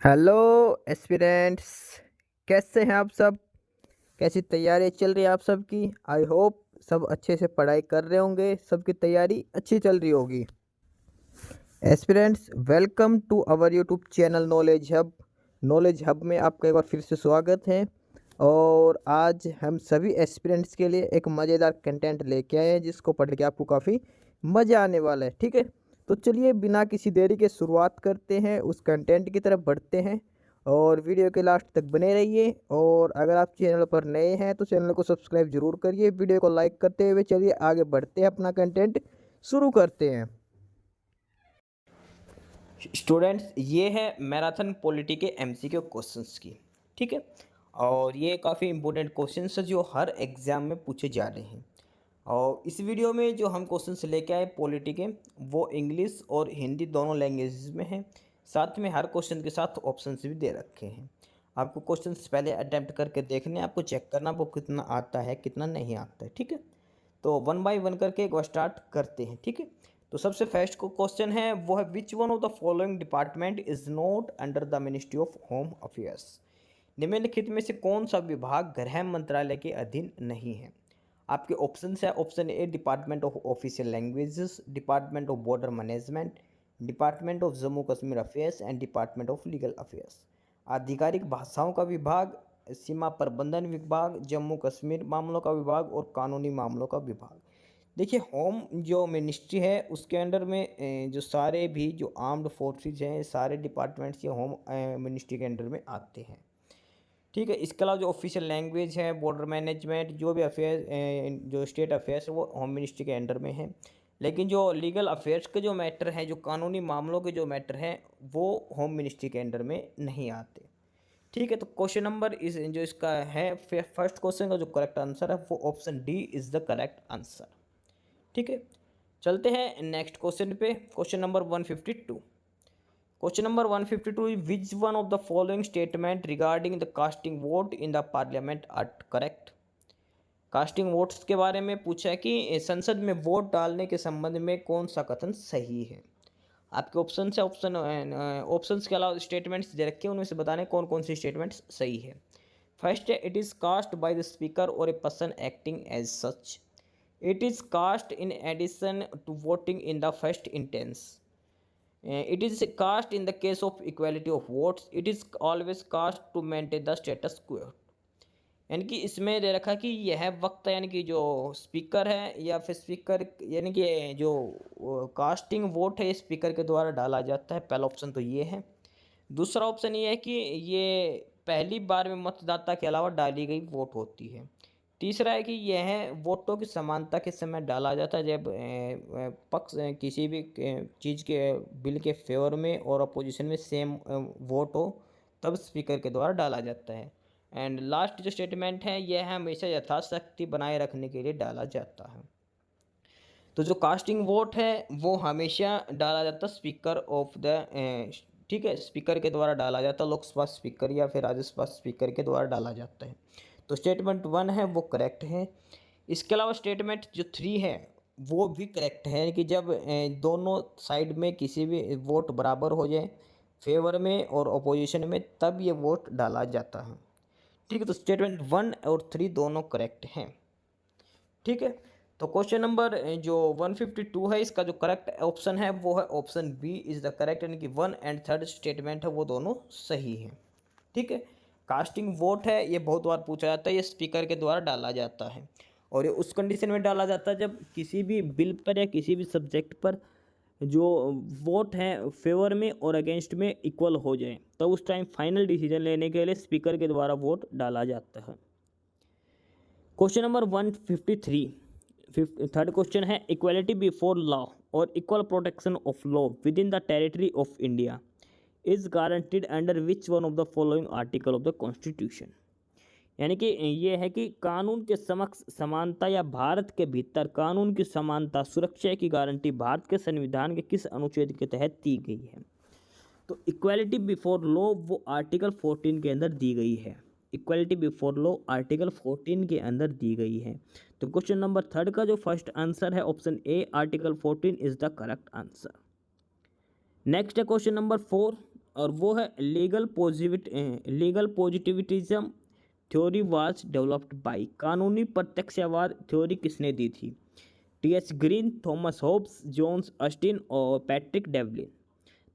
Hello aspirants. कैसे हैं आप सब? कैसी तैयारी चल रही है आप सबकी? आई होप सब अच्छे से पढ़ाई कर रहे होंगे, सबकी तैयारी अच्छी चल रही होगी। Aspirants, welcome to our YouTube channel knowledge hub. Knowledge hub में आपका एक बार फिर से स्वागत है। और आज हम सभी एस्पिरेंट्स के लिए एक मज़ेदार कंटेंट लेके आए हैं जिसको पढ़ के आपको काफ़ी मज़ा आने वाला है। ठीक है, तो चलिए बिना किसी देरी के शुरुआत करते हैं, उस कंटेंट की तरफ बढ़ते हैं। और वीडियो के लास्ट तक बने रहिए। और अगर आप चैनल पर नए हैं तो चैनल को सब्सक्राइब जरूर करिए। वीडियो को लाइक करते हुए चलिए आगे बढ़ते हैं, अपना कंटेंट शुरू करते हैं। स्टूडेंट्स, ये है मैराथन पॉलिटी के एमसीक्यू क्वेश्चंस की। ठीक है, और ये काफ़ी इंपॉर्टेंट क्वेश्चंस है जो हर एग्ज़ाम में पूछे जा रहे हैं। और इस वीडियो में जो हम क्वेश्चंस लेके आए पॉलिटी के, वो इंग्लिश और हिंदी दोनों लैंग्वेजेस में हैं। साथ में हर क्वेश्चन के साथ ऑप्शंस भी दे रखे हैं। आपको क्वेश्चंस पहले अटैम्प्ट करके देखने, आपको चेक करना आपको कितना आता है कितना नहीं आता है। ठीक है, तो वन बाय वन करके एक बार स्टार्ट करते हैं। ठीक है, तो सबसे फर्स्ट को क्वेश्चन है वो है which one of the following department is not under the ministry of home affairs. निम्नलिखित में से कौन सा विभाग गृह मंत्रालय के अधीन नहीं है? आपके ऑप्शन है, option A department of official languages, department of border management, department of Jammu Kashmir affairs and department of legal affairs. आधिकारिक भाषाओं का विभाग, सीमा प्रबंधन विभाग, जम्मू कश्मीर मामलों का विभाग और कानूनी मामलों का विभाग। देखिए, होम जो मिनिस्ट्री है उसके अंडर में जो सारे भी जो आर्म्ड फोर्सेज हैं, सारे डिपार्टमेंट्स ये होम मिनिस्ट्री के अंडर में आते हैं। ठीक है, इसके अलावा जो ऑफिशियल लैंग्वेज है, बॉर्डर मैनेजमेंट, जो भी अफेयर जो स्टेट अफेयर्स है वो होम मिनिस्ट्री के अंडर में है। लेकिन जो लीगल अफेयर्स के जो मैटर हैं, जो कानूनी मामलों के जो मैटर हैं, वो होम मिनिस्ट्री के अंडर में नहीं आते। ठीक है, तो क्वेश्चन नंबर इस जो इसका है फर्स्ट क्वेश्चन का जो करेक्ट आंसर है वो option D is the correct answer. ठीक है, चलते हैं नेक्स्ट क्वेश्चन पे। Question number 152। Question number 152 is which one of the following statement regarding the casting vote in the parliament are correct. Casting votes के बारे में पूछा है कि संसद में वोट डालने के संबंध में कौन सा कथन सही है। आपके ऑप्शन है, ऑप्शंस के अलावा स्टेटमेंट्स दे रखे हैं, उनमें से बताने कौन कौन सी स्टेटमेंट्स सही है। फर्स्ट है, it is cast by the speaker और a person acting as such. It is cast in addition to voting in the first instance. It is cast in the case of equality of votes. It is always cast to maintain the status quo. यानी कि इसमें दे रखा कि यह वक्त यानी कि जो स्पीकर है या फिर स्पीकर यानी कि जो कास्टिंग वोट है स्पीकर के द्वारा डाला जाता है। पहला ऑप्शन तो ये है। दूसरा ऑप्शन ये है कि ये पहली बार में मतदाता के अलावा डाली गई वोट होती है। तीसरा है कि यह वोटों की समानता के समय डाला जाता है जब पक्ष किसी भी चीज़ के बिल के फेवर में और अपोजिशन में सेम वोट हो, तब स्पीकर के द्वारा डाला जाता है। एंड लास्ट जो स्टेटमेंट है यह हमेशा यथाशक्ति बनाए रखने के लिए डाला जाता है। तो जो कास्टिंग वोट है वो हमेशा डाला जाता है स्पीकर ऑफ द ठीक है, स्पीकर के द्वारा डाला जाता है, लोकसभा स्पीकर या फिर राज्यसभा स्पीकर के द्वारा डाला जाता है। तो स्टेटमेंट 1 है वो करेक्ट है। इसके अलावा स्टेटमेंट जो 3 है वो भी करेक्ट है कि जब दोनों साइड में किसी भी वोट बराबर हो जाए, फेवर में और अपोजिशन में, तब ये वोट डाला जाता है। ठीक है, तो स्टेटमेंट 1 और 3 दोनों करेक्ट हैं। ठीक है, तो क्वेश्चन नंबर जो 152 है इसका जो करेक्ट ऑप्शन है वो है option B is the correct, यानी कि 1 एंड 3 स्टेटमेंट है वो दोनों सही है। ठीक है, कास्टिंग वोट है ये बहुत बार पूछा जाता है, ये स्पीकर के द्वारा डाला जाता है और ये उस कंडीशन में डाला जाता है जब किसी भी बिल पर या किसी भी सब्जेक्ट पर जो वोट है फेवर में और अगेंस्ट में इक्वल हो जाए, तो उस टाइम फाइनल डिसीजन लेने के लिए स्पीकर के द्वारा वोट डाला जाता है। क्वेश्चन नंबर 153, थर्ड क्वेश्चन है इक्वलिटी बिफोर लॉ और equal protection of law with in the territory of India is guaranteed under which one of the following article of the constitution. यानी कि ये है कि कानून के समक्ष समानता या भारत के भीतर कानून की समानता सुरक्षा की गारंटी भारत के संविधान के किस अनुच्छेद के तहत दी गई है। तो इक्वालिटी बिफोर लॉ वो आर्टिकल 14 के अंदर दी गई है। इक्वालिटी बिफोर लॉ आर्टिकल 14 के अंदर दी गई है। तो क्वेश्चन नंबर 3 का जो फर्स्ट आंसर है option A article 14 is the correct answer. Next है क्वेश्चन नंबर 4। और वो है legal positivism theory was developed by. कानूनी प्रत्यक्षवाद थ्योरी किसने दी थी? T H. Green, Thomas Hobbes, John Austin और पैट्रिक डेवलिन।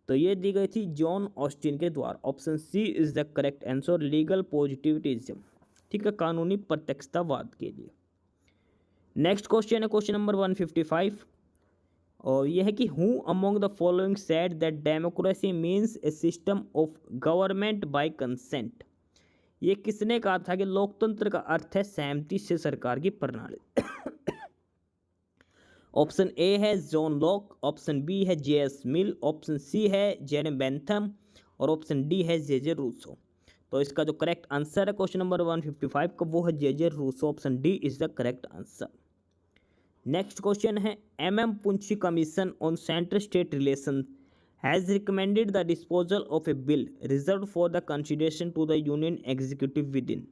तो ये दी गई थी जॉन ऑस्टिन के द्वारा। Option C is the correct answer, legal positivism. ठीक है, कानूनी प्रत्यक्षतावाद के लिए। नेक्स्ट क्वेश्चन है क्वेश्चन नंबर 155 और यह है कि who among the following said that democracy means A system of government by consent. ये किसने कहा था कि लोकतंत्र का अर्थ है सहमति से सरकार की प्रणाली? ऑप्शन ए है जॉन लॉक, ऑप्शन बी है जे.एस. मिल, ऑप्शन सी है जेरेमी बेंथम और ऑप्शन डी है जे.जे. रूसो। तो इसका जो करेक्ट आंसर है क्वेश्चन नंबर 155 का वो है J J. Rousseau. Option D is the correct answer. Next question है M Punchhi commission on central state relation has recommended the disposal of a bill reserve for the consideration to the union executive within.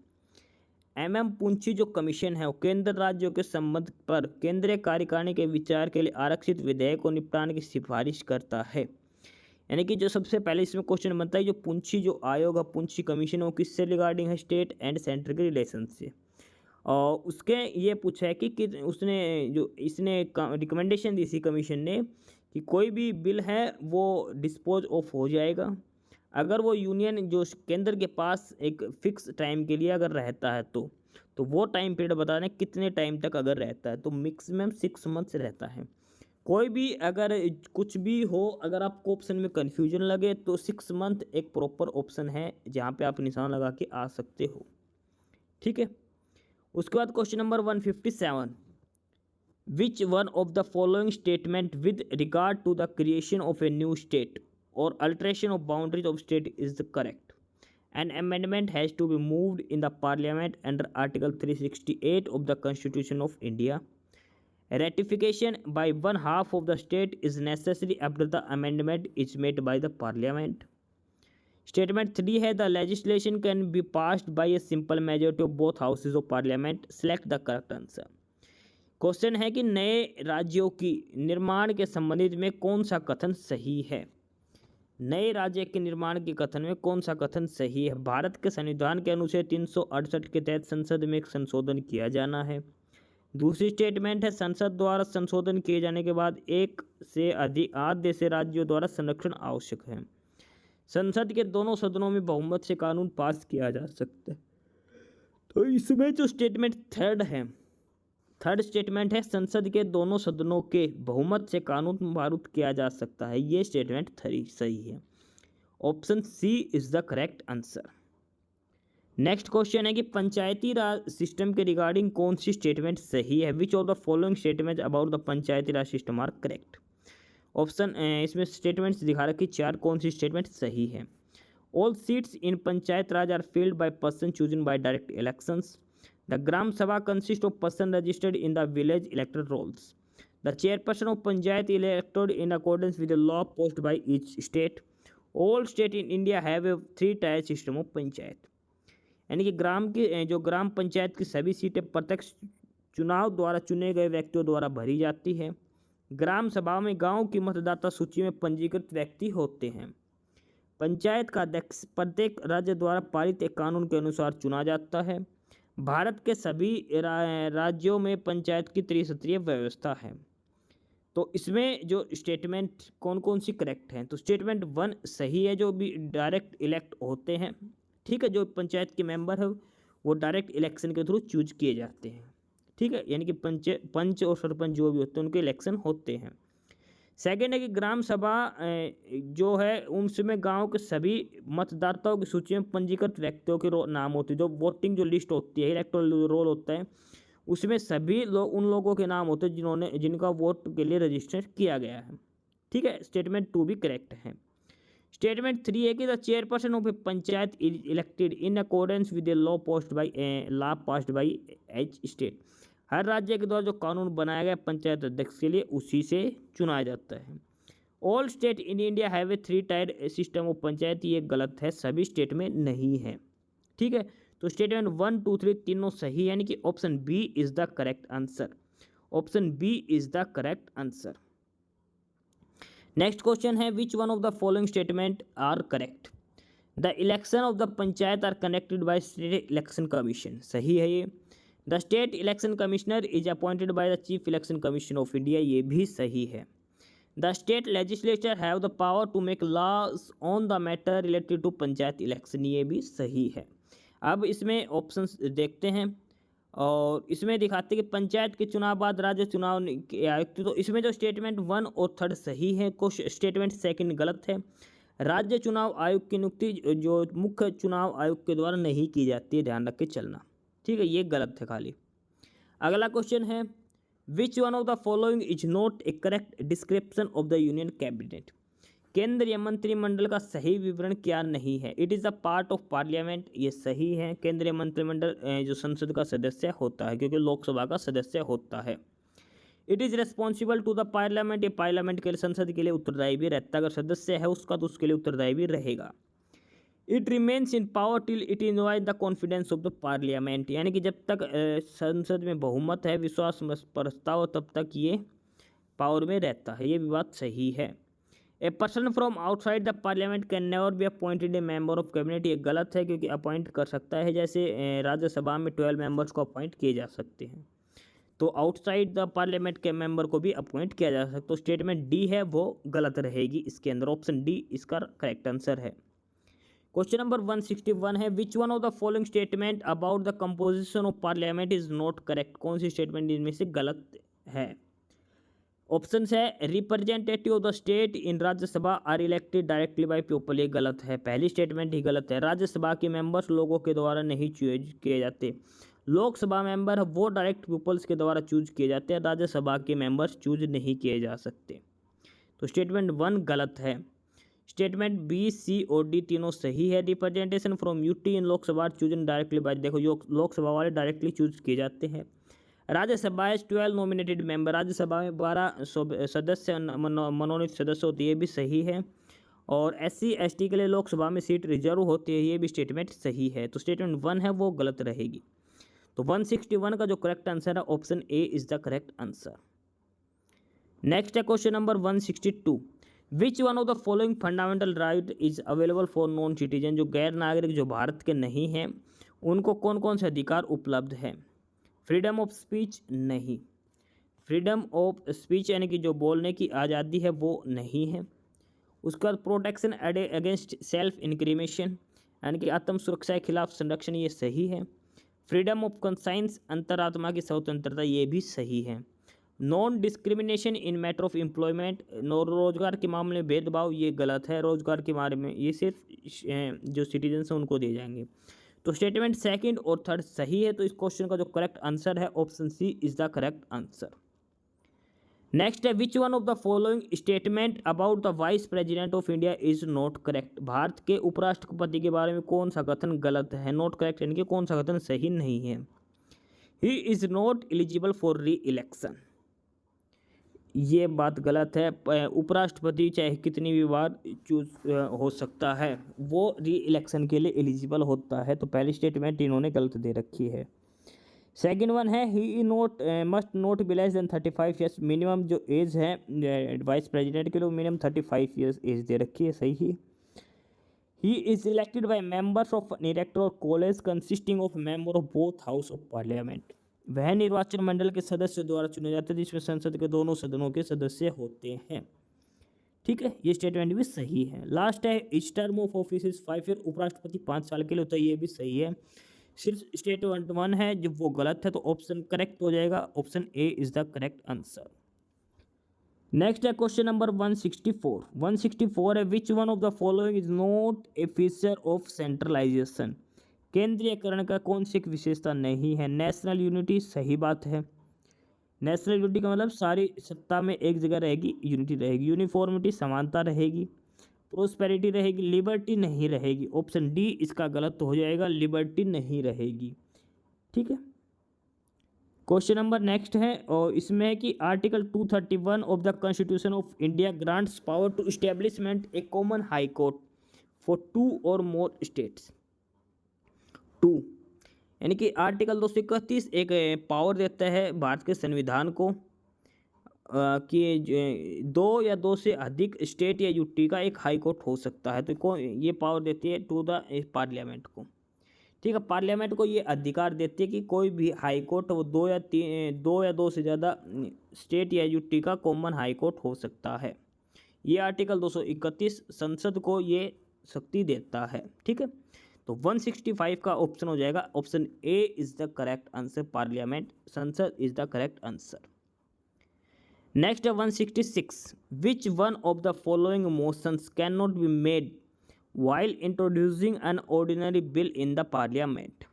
M Punchhi जो commission है वो केंद्र राज्यों के संबंध पर केंद्रीय कार्यकारिणी के विचार के लिए आरक्षित विधेयक को निपटाने की सिफारिश करता है। यानी कि जो सबसे पहले इसमें क्वेश्चन बनता है, जो पुंछी जो आयोग है, पुंछी कमीशन, वो किससे रिगार्डिंग है? स्टेट एंड सेंटर के रिलेशन से। और उसके ये पूछा है कि उसने जो इसने रिकमेंडेशन दी थी कमीशन ने कि कोई भी बिल है वो डिस्पोज ऑफ हो जाएगा अगर वो यूनियन जो केंद्र के पास एक फिक्स टाइम के लिए अगर रहता है तो वो टाइम पीरियड बता दें कितने टाइम तक अगर रहता है, तो मैक्सिमम 6 मंथ्स रहता है। कोई भी अगर कुछ भी हो, अगर आपको ऑप्शन में कन्फ्यूजन लगे तो 6 मंथ एक प्रॉपर ऑप्शन है जहाँ पे आप निशान लगा के आ सकते हो। ठीक है, उसके बाद question number 157 which one of the following statement with regard to the creation of a new state or alteration of boundaries of state is correct? An amendment has to be moved in the parliament under article 368 of the constitution of India. Ratification by one half of the state is necessary after the amendment is made by the parliament. Statement 3 है the legislation can be passed by a simple majority of both houses of parliament. Select the correct answer. Question है कि नए राज्यों की निर्माण के संबंधित में कौन सा कथन सही है? नए राज्य के निर्माण के कथन में कौन सा कथन सही है? भारत के संविधान के अनुच्छेद 368 के तहत संसद में एक संशोधन किया जाना है। दूसरी स्टेटमेंट है संसद द्वारा संशोधन किए जाने के बाद एक से अधिक आधे से राज्यों द्वारा संरक्षण आवश्यक है। संसद के दोनों सदनों में बहुमत से कानून पास किया जा सकता है। तो इसमें जो स्टेटमेंट थर्ड स्टेटमेंट है संसद के दोनों सदनों के बहुमत से कानून पारित किया जा सकता है। ये स्टेटमेंट 3 सही है। Option C is the correct answer. Next question है कि पंचायती राज सिस्टम के रिगार्डिंग कौन सी स्टेटमेंट सही है? Which of the following statement about the Panchayati Raj system are correct? Option इसमें स्टेटमेंट्स दिखा रखी 4, कौन सी स्टेटमेंट सही है? All seats in panchayat Raj are filled by person chosen by direct elections. The Gram Sabha consists of persons registered in the village electoral rolls. The chairperson of Panchayat elected in accordance with the law posted by each state. All states in India have a 3-tier system of panchayat. यानी कि ग्राम पंचायत की सभी सीटें प्रत्यक्ष चुनाव द्वारा चुने गए व्यक्तियों द्वारा भरी जाती है। ग्राम सभा में गांव की मतदाता सूची में पंजीकृत व्यक्ति होते हैं। पंचायत का अध्यक्ष प्रत्येक राज्य द्वारा पारित एक कानून के अनुसार चुना जाता है। भारत के सभी राज्यों में पंचायत की त्रिस्तरीय व्यवस्था है। तो इसमें जो स्टेटमेंट कौन कौन सी करेक्ट हैं? तो स्टेटमेंट 1 सही है, जो भी डायरेक्ट इलेक्ट होते हैं। ठीक है, जो पंचायत के मेंबर है वो डायरेक्ट इलेक्शन के थ्रू चूज किए जाते हैं। ठीक है, यानी कि पंच और सरपंच जो भी होते हैं उनके इलेक्शन होते हैं। सेकेंड है कि ग्राम सभा जो है उनमें गांव के सभी मतदाताओं की सूची में पंजीकृत व्यक्तियों के नाम होते हैं। जो वोटिंग जो लिस्ट होती है, इलेक्टोरल रोल होता है, उसमें सभी लोग उन लोगों के नाम होते हैं जिनका वोट के लिए रजिस्टर किया गया है। ठीक है, स्टेटमेंट 2 भी करेक्ट है। स्टेटमेंट 3 है कि the chairperson of a panchayat is elected in accordance with the law passed by each state. हर राज्य के द्वारा जो कानून बनाया गया पंचायत अध्यक्ष के लिए उसी से चुना जाता है। All state in India have a three tier system of panchayat, ये गलत है, सभी स्टेट में नहीं है। ठीक है, तो स्टेटमेंट 1, 2, 3 तीनों सही, यानी कि option B is the correct answer. Option B is the correct answer. Next question है which one of the following statement are correct. The election of the panchayat are connected by state election commission, सही है ये। The state election commissioner is appointed by the chief election commission of India, ये भी सही है। The state legislature have the power to make laws on the matter related to panchayat election, ये भी सही है। अब इसमें ऑप्शंस देखते हैं और इसमें दिखाते हैं कि पंचायत के चुनाव बाद राज्य चुनाव के आयुक्त, तो इसमें जो स्टेटमेंट 1 और 3 सही है, कुछ स्टेटमेंट 2 गलत है। राज्य चुनाव आयोग की नियुक्ति जो मुख्य चुनाव आयोग के द्वारा नहीं की जाती है, ध्यान रख के चलना, ठीक है, ये गलत है खाली। अगला क्वेश्चन है which one of the following is not A correct description of the union cabinet. केंद्रीय मंत्रिमंडल का सही विवरण क्या नहीं है। It is a part of parliament, ये सही है। केंद्रीय मंत्रिमंडल जो संसद का सदस्य होता है, क्योंकि लोकसभा का सदस्य होता है। It is responsible to the parliament, ये पार्लियामेंट के लिए, संसद के लिए उत्तरदायी भी रहता है। अगर सदस्य है उसका तो उसके लिए उत्तरदायी भी रहेगा। It remains in power till it enjoys the confidence of the parliament, यानी कि जब तक संसद में बहुमत है, विश्वास प्रस्ताव, तब तक ये पावर में रहता है, ये भी बात सही है। A person from outside the parliament can never be appointed A member of cabinet, ये गलत है, क्योंकि अपॉइंट कर सकता है। जैसे राज्यसभा में 12 मेंबर्स को अपॉइंट किए जा सकते हैं, तो आउटसाइड द पार्लियामेंट के मेंबर को भी अपॉइंट किया जा सकता है। तो स्टेटमेंट डी है वो गलत रहेगी इसके अंदर, ऑप्शन डी इसका करेक्ट आंसर है। क्वेश्चन नंबर 161 है which one of the following statement about the composition of parliament is not correct. कौन सी स्टेटमेंट इनमें से गलत है। ऑप्शन है representative of the state in Rajya Sabha are elected directly by people, ये गलत है, पहली स्टेटमेंट ही गलत है। राज्यसभा के मेंबर्स लोगों के द्वारा नहीं चूज किए जाते। लोकसभा मेंबर वो डायरेक्ट पीपल्स के द्वारा चूज किए जाते हैं, राज्यसभा के मेंबर्स चूज नहीं किए जा सकते। तो स्टेटमेंट 1 गलत है। स्टेटमेंट बी, सी और डी तीनों सही है। Representation from UT in Lok Sabha chosen directly by, देखो लोकसभा वाले डायरेक्टली चूज किए जाते हैं। राज्यसभा 12 नॉमिनेटेड मेंबर, राज्यसभा में 12 सदस्य मनोनीत सदस्य होते हैं, ये भी सही है। और SC ST के लिए लोकसभा में सीट रिजर्व होती है, ये भी स्टेटमेंट सही है। तो स्टेटमेंट 1 है वो गलत रहेगी। तो 161 का जो करेक्ट आंसर है option A is the correct answer. Next है question number 162 which one of the following fundamental right is available for non citizen, जो गैर नागरिक जो भारत के नहीं हैं उनको कौन कौन से अधिकार उपलब्ध हैं। फ्रीडम ऑफ स्पीच नहीं, फ्रीडम ऑफ स्पीच यानी कि जो बोलने की आज़ादी है वो नहीं है। उसका प्रोटेक्शन अगेंस्ट सेल्फ इंक्रिमेशन यानी कि आत्म सुरक्षा के खिलाफ संरक्षण, ये सही है। फ्रीडम ऑफ कंसाइंस अंतरात्मा की स्वतंत्रता, ये भी सही है। Non discrimination in matter of employment, रोजगार के मामले में भेदभाव, ये गलत है। रोजगार के बारे में ये सिर्फ जो सिटीजन हैं उनको दिए जाएंगे। तो स्टेटमेंट 2 और 3 सही है। तो इस क्वेश्चन का जो करेक्ट आंसर है option C is the correct answer. Next है which one of the following statement about the vice president of India is not correct. भारत के उपराष्ट्रपति के बारे में कौन सा कथन गलत है, नॉट करेक्ट यानी कि कौन सा कथन सही नहीं है। He is not eligible for री इलेक्शन, ये बात गलत है। उपराष्ट्रपति चाहे कितनी भी बार चूज हो सकता है, वो री इलेक्शन के लिए एलिजिबल होता है। तो पहली स्टेटमेंट इन्होंने गलत दे रखी है। सेकंड वन है he not must not be less than 35 years, minimum जो एज है वाइस प्रेसिडेंट के लिए मिनिमम 35 ईयर्स एज दे रखी है, सही है। He is elected by members of N electoral college consisting of member of both house of parliament, वह निर्वाचन मंडल के सदस्य द्वारा चुने जाते हैं जिसमें संसद के दोनों सदनों के सदस्य होते हैं। ठीक है, ये स्टेटमेंट भी सही है। लास्ट है each term of office is 5 year, उपराष्ट्रपति 5 साल के लिए होता है, ये भी सही है। सिर्फ स्टेटमेंट 1 है जब वो गलत है, तो ऑप्शन करेक्ट हो जाएगा, option A is the correct answer. Next है क्वेश्चन नंबर 164 है which one of the following is not a feature of centralization, केंद्रीयकरण का कौन सी एक विशेषता नहीं है। नेशनल यूनिटी, सही बात है। नेशनल यूनिटी का मतलब सारी सत्ता में एक जगह रहेगी, यूनिटी रहेगी। यूनिफॉर्मिटी, समानता रहेगी। प्रोस्पेरिटी रहेगी, लिबर्टी नहीं रहेगी। ऑप्शन डी इसका गलत हो जाएगा, लिबर्टी नहीं रहेगी। ठीक है, क्वेश्चन नंबर नेक्स्ट है और इसमें है कि article 231 of the constitution of India grants power to establishment a common high court for 2 और मोर स्टेट्स। 2 यानी कि आर्टिकल 231 एक पावर देता है भारत के संविधान को कि 2 या 2 से अधिक स्टेट या यूटी का एक हाई कोर्ट हो सकता है। तो कौन ये पावर देती है टू द पार्लियामेंट को, ठीक है। पार्लियामेंट को ये अधिकार देती है कि कोई भी हाई कोर्ट वो 2 या 2 से ज़्यादा स्टेट या यूटी का कॉमन हाई कोर्ट हो सकता है। ये आर्टिकल 231 संसद को ये शक्ति देता है, ठीक है। तो 165 का ऑप्शन हो जाएगा, option A is the correct answer, parliament संसद is the correct answer. Next है 166, which one of the following motions can not be made while introducing an ordinary bill in the parliament.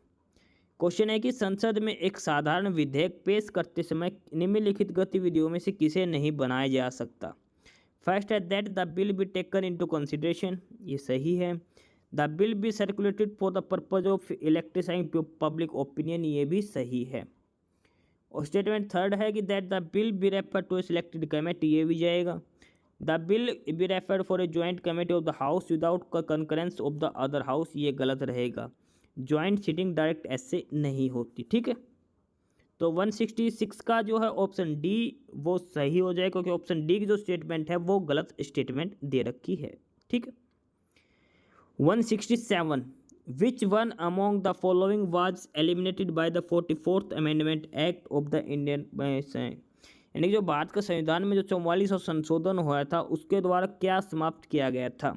Question है कि संसद में एक साधारण विधेयक पेश करते समय निम्नलिखित गतिविधियों में से किसे नहीं बनाया जा सकता। फर्स्ट है that the bill be taken into consideration, ये सही है। The bill be circulated for the purpose of electrifying public opinion, ये भी सही है। और स्टेटमेंट थर्ड है कि that the bill be refer to a selected committee, ये भी जाएगा। The bill be refer for a joint committee of the house without concurrence of the other house, ये गलत रहेगा। ज्वाइंट सीटिंग डायरेक्ट ऐसे नहीं होती, ठीक है। तो 166 का जो है ऑप्शन डी वो सही हो जाएगा, क्योंकि ऑप्शन डी की जो स्टेटमेंट है वो गलत स्टेटमेंट दे रखी है, ठीक है। 167, which one among the following was eliminated by the 44th amendment act of the Indian, यानी जो भारत के संविधान में जो 44वां संशोधन हुआ था उसके द्वारा क्या समाप्त किया गया था।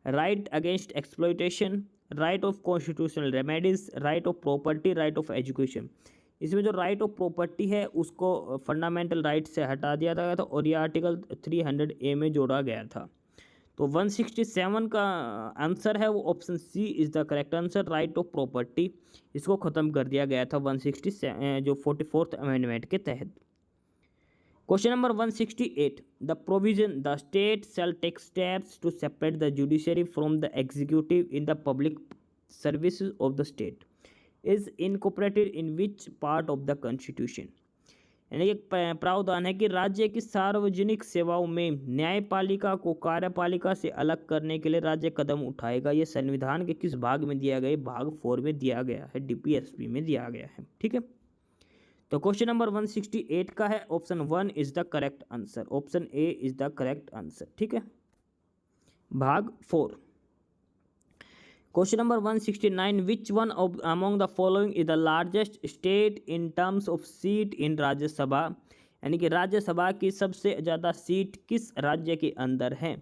Right against exploitation, right of constitutional remedies, right of property, right of education. इसमें जो राइट ऑफ प्रॉपर्टी है उसको फंडामेंटल राइट से हटा दिया गया था और ये आर्टिकल 300A में जोड़ा गया था। तो 167 का आंसर है वो option C is the correct answer, right of property, इसको ख़त्म कर दिया गया था 167 जो 44th अमेंडमेंट के तहत। Question number 168, the provision the state shall take steps to separate the judiciary from the executive in the public services of the state is incorporated in which part of the constitution. यानी एक प्रावधान है कि राज्य की सार्वजनिक सेवाओं में न्यायपालिका को कार्यपालिका से अलग करने के लिए राज्य कदम उठाएगा। ये संविधान के किस भाग में दिया गया, भाग 4 में दिया गया है, DPSP में दिया गया है, ठीक है। तो क्वेश्चन नंबर 168 का है option 1 is the correct answer, option A is the correct answer, ठीक है, भाग 4। Question number 169, which one of among the following is the largest state in terms of seat in Rajya Sabha, यानी कि राज्यसभा की सबसे ज़्यादा सीट किस राज्य के अंदर है।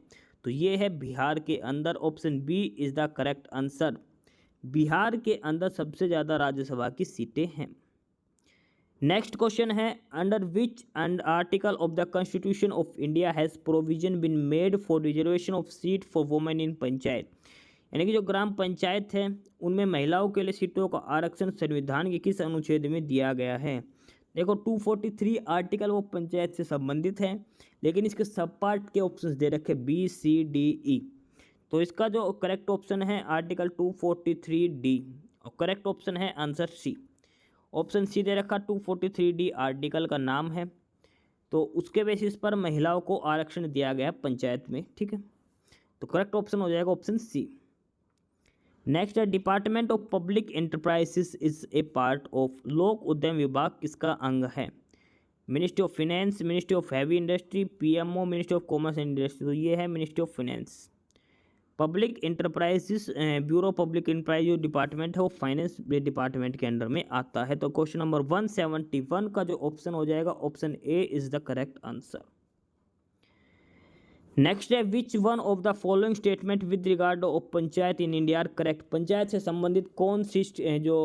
तो ये है बिहार के अंदर, option B is the correct answer, Bihar के अंदर सबसे ज़्यादा राज्यसभा की सीटें हैं। नेक्स्ट क्वेश्चन है, under which and article of the constitution of India has provision been made for reservation of seat for women in panchayat, यानी कि जो ग्राम पंचायत है उनमें महिलाओं के लिए सीटों का आरक्षण संविधान के किस अनुच्छेद में दिया गया है। देखो 243 आर्टिकल वो पंचायत से संबंधित है, लेकिन इसके सब पार्ट के ऑप्शंस दे रखे B, C, D, E। तो इसका जो करेक्ट ऑप्शन है आर्टिकल 243D और करेक्ट ऑप्शन है आंसर सी, ऑप्शन सी दे रखा 243D आर्टिकल का नाम है। तो उसके बेसिस पर महिलाओं को आरक्षण दिया गया पंचायत में, ठीक है। तो करेक्ट ऑप्शन हो जाएगा ऑप्शन सी। नेक्स्ट है, department of public enterprises is a part of, लोक उद्यम विभाग किसका अंग है। Ministry of finance, ministry of heavy industry, PMO, ministry of commerce and industry. तो ये है ministry of finance. Public enterprises, bureau public enterprise जो डिपार्टमेंट है वो फाइनेंस डिपार्टमेंट के अंडर में आता है। तो क्वेश्चन नंबर 171 का जो ऑप्शन हो जाएगा option A is the correct answer. Next है, which one of the following statement with regard of panchayat in India are correct, panchayat से संबंधित कौन सी जो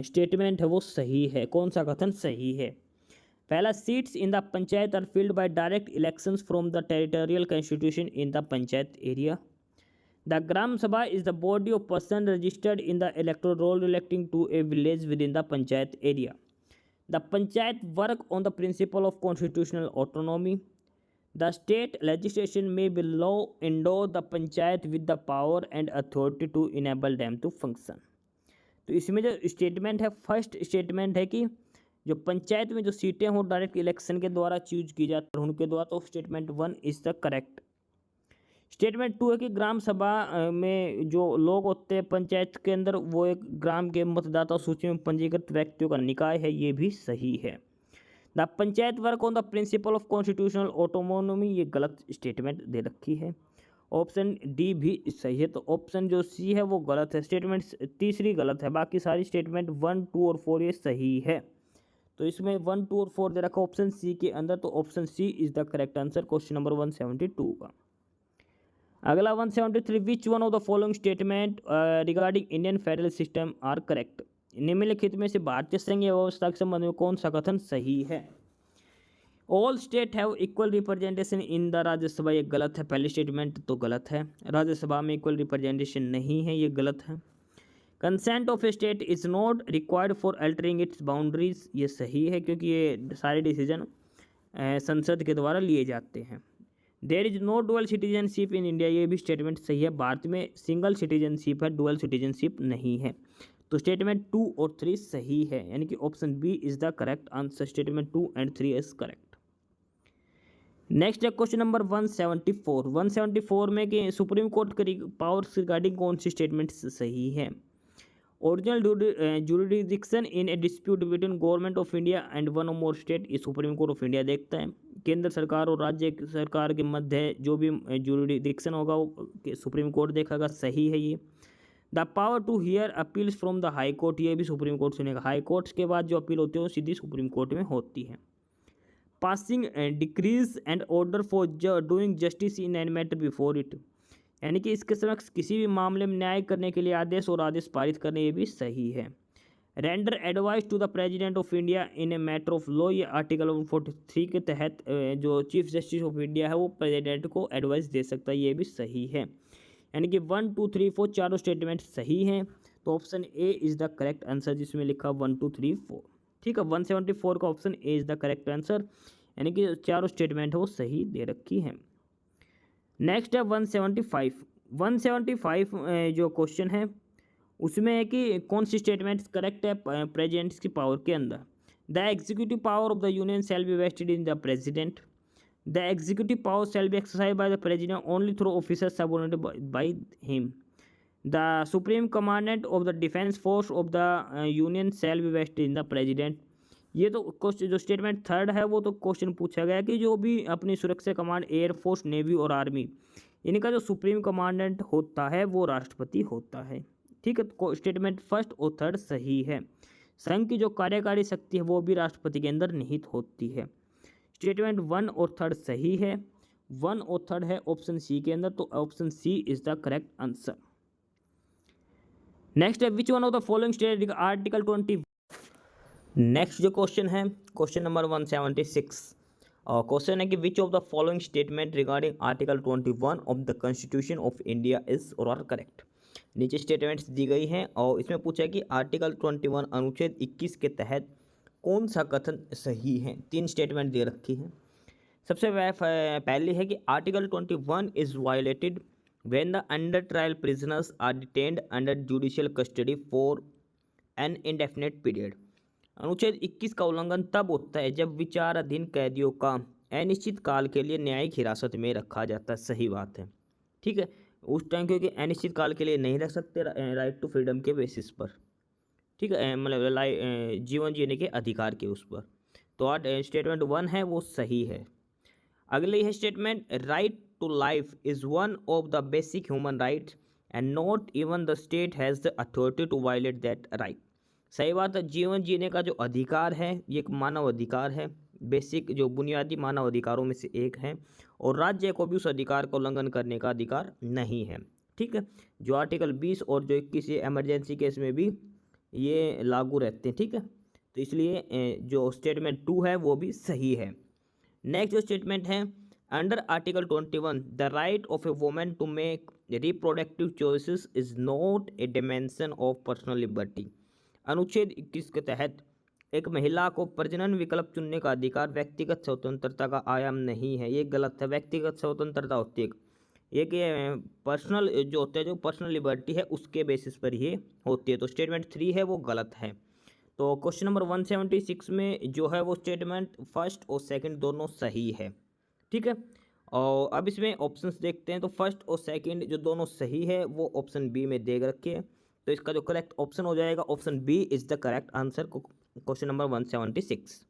स्टेटमेंट है वो सही है, कौन सा कथन सही है। पहला, seats in the panchayat are filled by direct elections from the territorial constitution in the panchayat area. The gram sabha is the body of person registered in the electoral roll relating to a village within the panchayat area. The panchayat work on the principle of constitutional autonomy. The state legislation may below endow the panchayat with the power and authority to enable them to function। तो इसमें जो statement है, first statement है कि जो पंचायत में जो सीटें हो डायरेक्ट इलेक्शन के द्वारा चूज की जाती है उनके द्वारा, तो statement 1 is the correct. Statement 2 है कि ग्राम सभा में जो लोग होते हैं पंचायत के अंदर वो एक ग्राम के मतदाता सूची में पंजीकृत व्यक्तियों का निकाय है, ये भी सही है। The panchayat work on the principle of constitutional autonomy, ये गलत स्टेटमेंट दे रखी है। ऑप्शन डी भी सही है, तो ऑप्शन जो सी है वो गलत है। स्टेटमेंट तीसरी गलत है, बाकी सारी स्टेटमेंट 1, 2 और 4 ये सही है। तो इसमें 1, 2 और 4 दे रखा ऑप्शन सी के अंदर, तो option C is the correct answer question number 172 का। अगला 173, which one of the following statement regarding Indian federal system are correct, निम्नलिखित में से भारतीय संघीय व्यवस्था के संबंध में कौन सा कथन सही है। All state have equal representation in the Rajya Sabha, ये गलत है। पहली स्टेटमेंट तो गलत है, राज्यसभा में इक्वल रिप्रेजेंटेशन नहीं है, ये गलत है। Consent of A state is not required for altering it's boundaries, ये सही है क्योंकि ये सारे डिसीजन संसद के द्वारा लिए जाते हैं। There is no dual citizenship in India, ये भी स्टेटमेंट सही है। भारत में सिंगल सिटीजनशिप है, डुअल सिटीजनशिप नहीं है। तो स्टेटमेंट 2 और 3 सही है, यानी कि option B is the correct answer. Statement 2 and 3 is correct. Next है क्वेश्चन नंबर 174। 174 में कि सुप्रीम कोर्ट के पावर्स रिगार्डिंग कौन सी स्टेटमेंट सही है। Original jurisdiction in a dispute between government of India and one or more state, ये supreme court of India देखता है। केंद्र सरकार और राज्य सरकार के मध्य जो भी जुरिडिक्शन होगा वो सुप्रीम कोर्ट देखेगा, सही है ये। The power to hear appeals from the high court, ये भी सुप्रीम कोर्ट सुनेगा। हाई कोर्ट के बाद जो अपील होती है वो सीधी सुप्रीम कोर्ट में होती है। Passing decrease and order for doing justice in an matter before it, यानी कि इसके समक्ष किसी भी मामले में न्याय करने के लिए आदेश और आदेश पारित करने, ये भी सही है। Render advice to the president of India in a matter of law, ये आर्टिकल 143 के तहत जो चीफ जस्टिस ऑफ इंडिया है वो प्रेसिडेंट को एडवाइस दे सकता है, ये भी सही है। यानी कि 1, 2, 3, 4 चारों स्टेटमेंट सही हैं, तो option A is the correct answer जिसमें लिखा 1, 2, 3, 4। ठीक है, 174 का option A is the correct answer, यानी कि चारों स्टेटमेंट है वो सही दे रखी है। नेक्स्ट है 175। 175 जो क्वेश्चन है उसमें है कि कौन सी स्टेटमेंट करेक्ट है प्रेसिडेंट की पावर के अंदर। The executive power of the union shall be vested in the president. The executive power shall be exercise by the president only through officers subordinated by him. The supreme commandant of the defence force of the union shall be vested in the president. ये तो question जो statement third है वो तो question पूछा गया कि जो भी अपनी सुरक्षा कमांड एयरफोर्स, नेवी और आर्मी, इनका जो सुप्रीम कमांडेंट होता है वो राष्ट्रपति होता है। ठीक है, तो स्टेटमेंट फर्स्ट और थर्ड सही है। संघ की जो कार्यकारी शक्ति है वो भी राष्ट्रपति के अंदर निहित होती है। स्टेटमेंट 1 और 3 सही है। 1 और 3 है ऑप्शन सी के अंदर, तो option C is the correct answer. Next है which one of the following state article 20। Next जो क्वेश्चन है क्वेश्चन नंबर 176 और क्वेश्चन है कि which of the following statement regarding article 21 of the constitution of India is और are correct. नीचे statements दी गई हैं और इसमें पूछा है कि आर्टिकल 21 अनुच्छेद 21 के तहत कौन सा कथन सही है। 3 स्टेटमेंट दे रखी है। सबसे पहली है कि article 21 is violated when the under trial prisoners are detained under judicial custody for an indefinite period. अनुच्छेद 21 का उल्लंघन तब होता है जब विचाराधीन कैदियों का अनिश्चित काल के लिए न्यायिक हिरासत में रखा जाता है। सही बात है, ठीक है, उस टाइम क्योंकि अनिश्चित काल के लिए नहीं रख सकते राइट टू फ्रीडम के बेसिस पर, ठीक है, मतलब जीवन जीने के अधिकार के उस पर। तो आज स्टेटमेंट 1 है वो सही है। अगली है statement right to life is one of the basic human rights and not even the state has the authority to violate that right. सही बात है, जीवन जीने का जो अधिकार है ये एक मानव अधिकार है, बेसिक जो बुनियादी मानव अधिकारों में से एक है और राज्य को भी उस अधिकार का उल्लंघन करने का अधिकार नहीं है। ठीक है, जो आर्टिकल 20 और जो 21 एमरजेंसी केस में भी ये लागू रहते हैं। ठीक है, तो इसलिए जो स्टेटमेंट 2 है वो भी सही है। नेक्स्ट जो स्टेटमेंट है under article 21 the right of a woman to make reproductive choices is not a dimension of personal liberty. अनुच्छेद 21 के तहत एक महिला को प्रजनन विकल्प चुनने का अधिकार व्यक्तिगत स्वतंत्रता का आयाम नहीं है। ये गलत है, व्यक्तिगत स्वतंत्रता होती है एक पर्सनल जो होता है, जो पर्सनल लिबर्टी है उसके बेसिस पर ये होती है। तो स्टेटमेंट 3 है वो गलत है। तो क्वेश्चन नंबर 176 में जो है वो स्टेटमेंट फर्स्ट और सेकंड दोनों सही है। ठीक है, और अब इसमें ऑप्शंस देखते हैं। तो फर्स्ट और सेकंड जो दोनों सही है वो ऑप्शन बी में दे रखे हैं, तो इसका जो करेक्ट ऑप्शन हो जाएगा option B is the correct answer question number 176।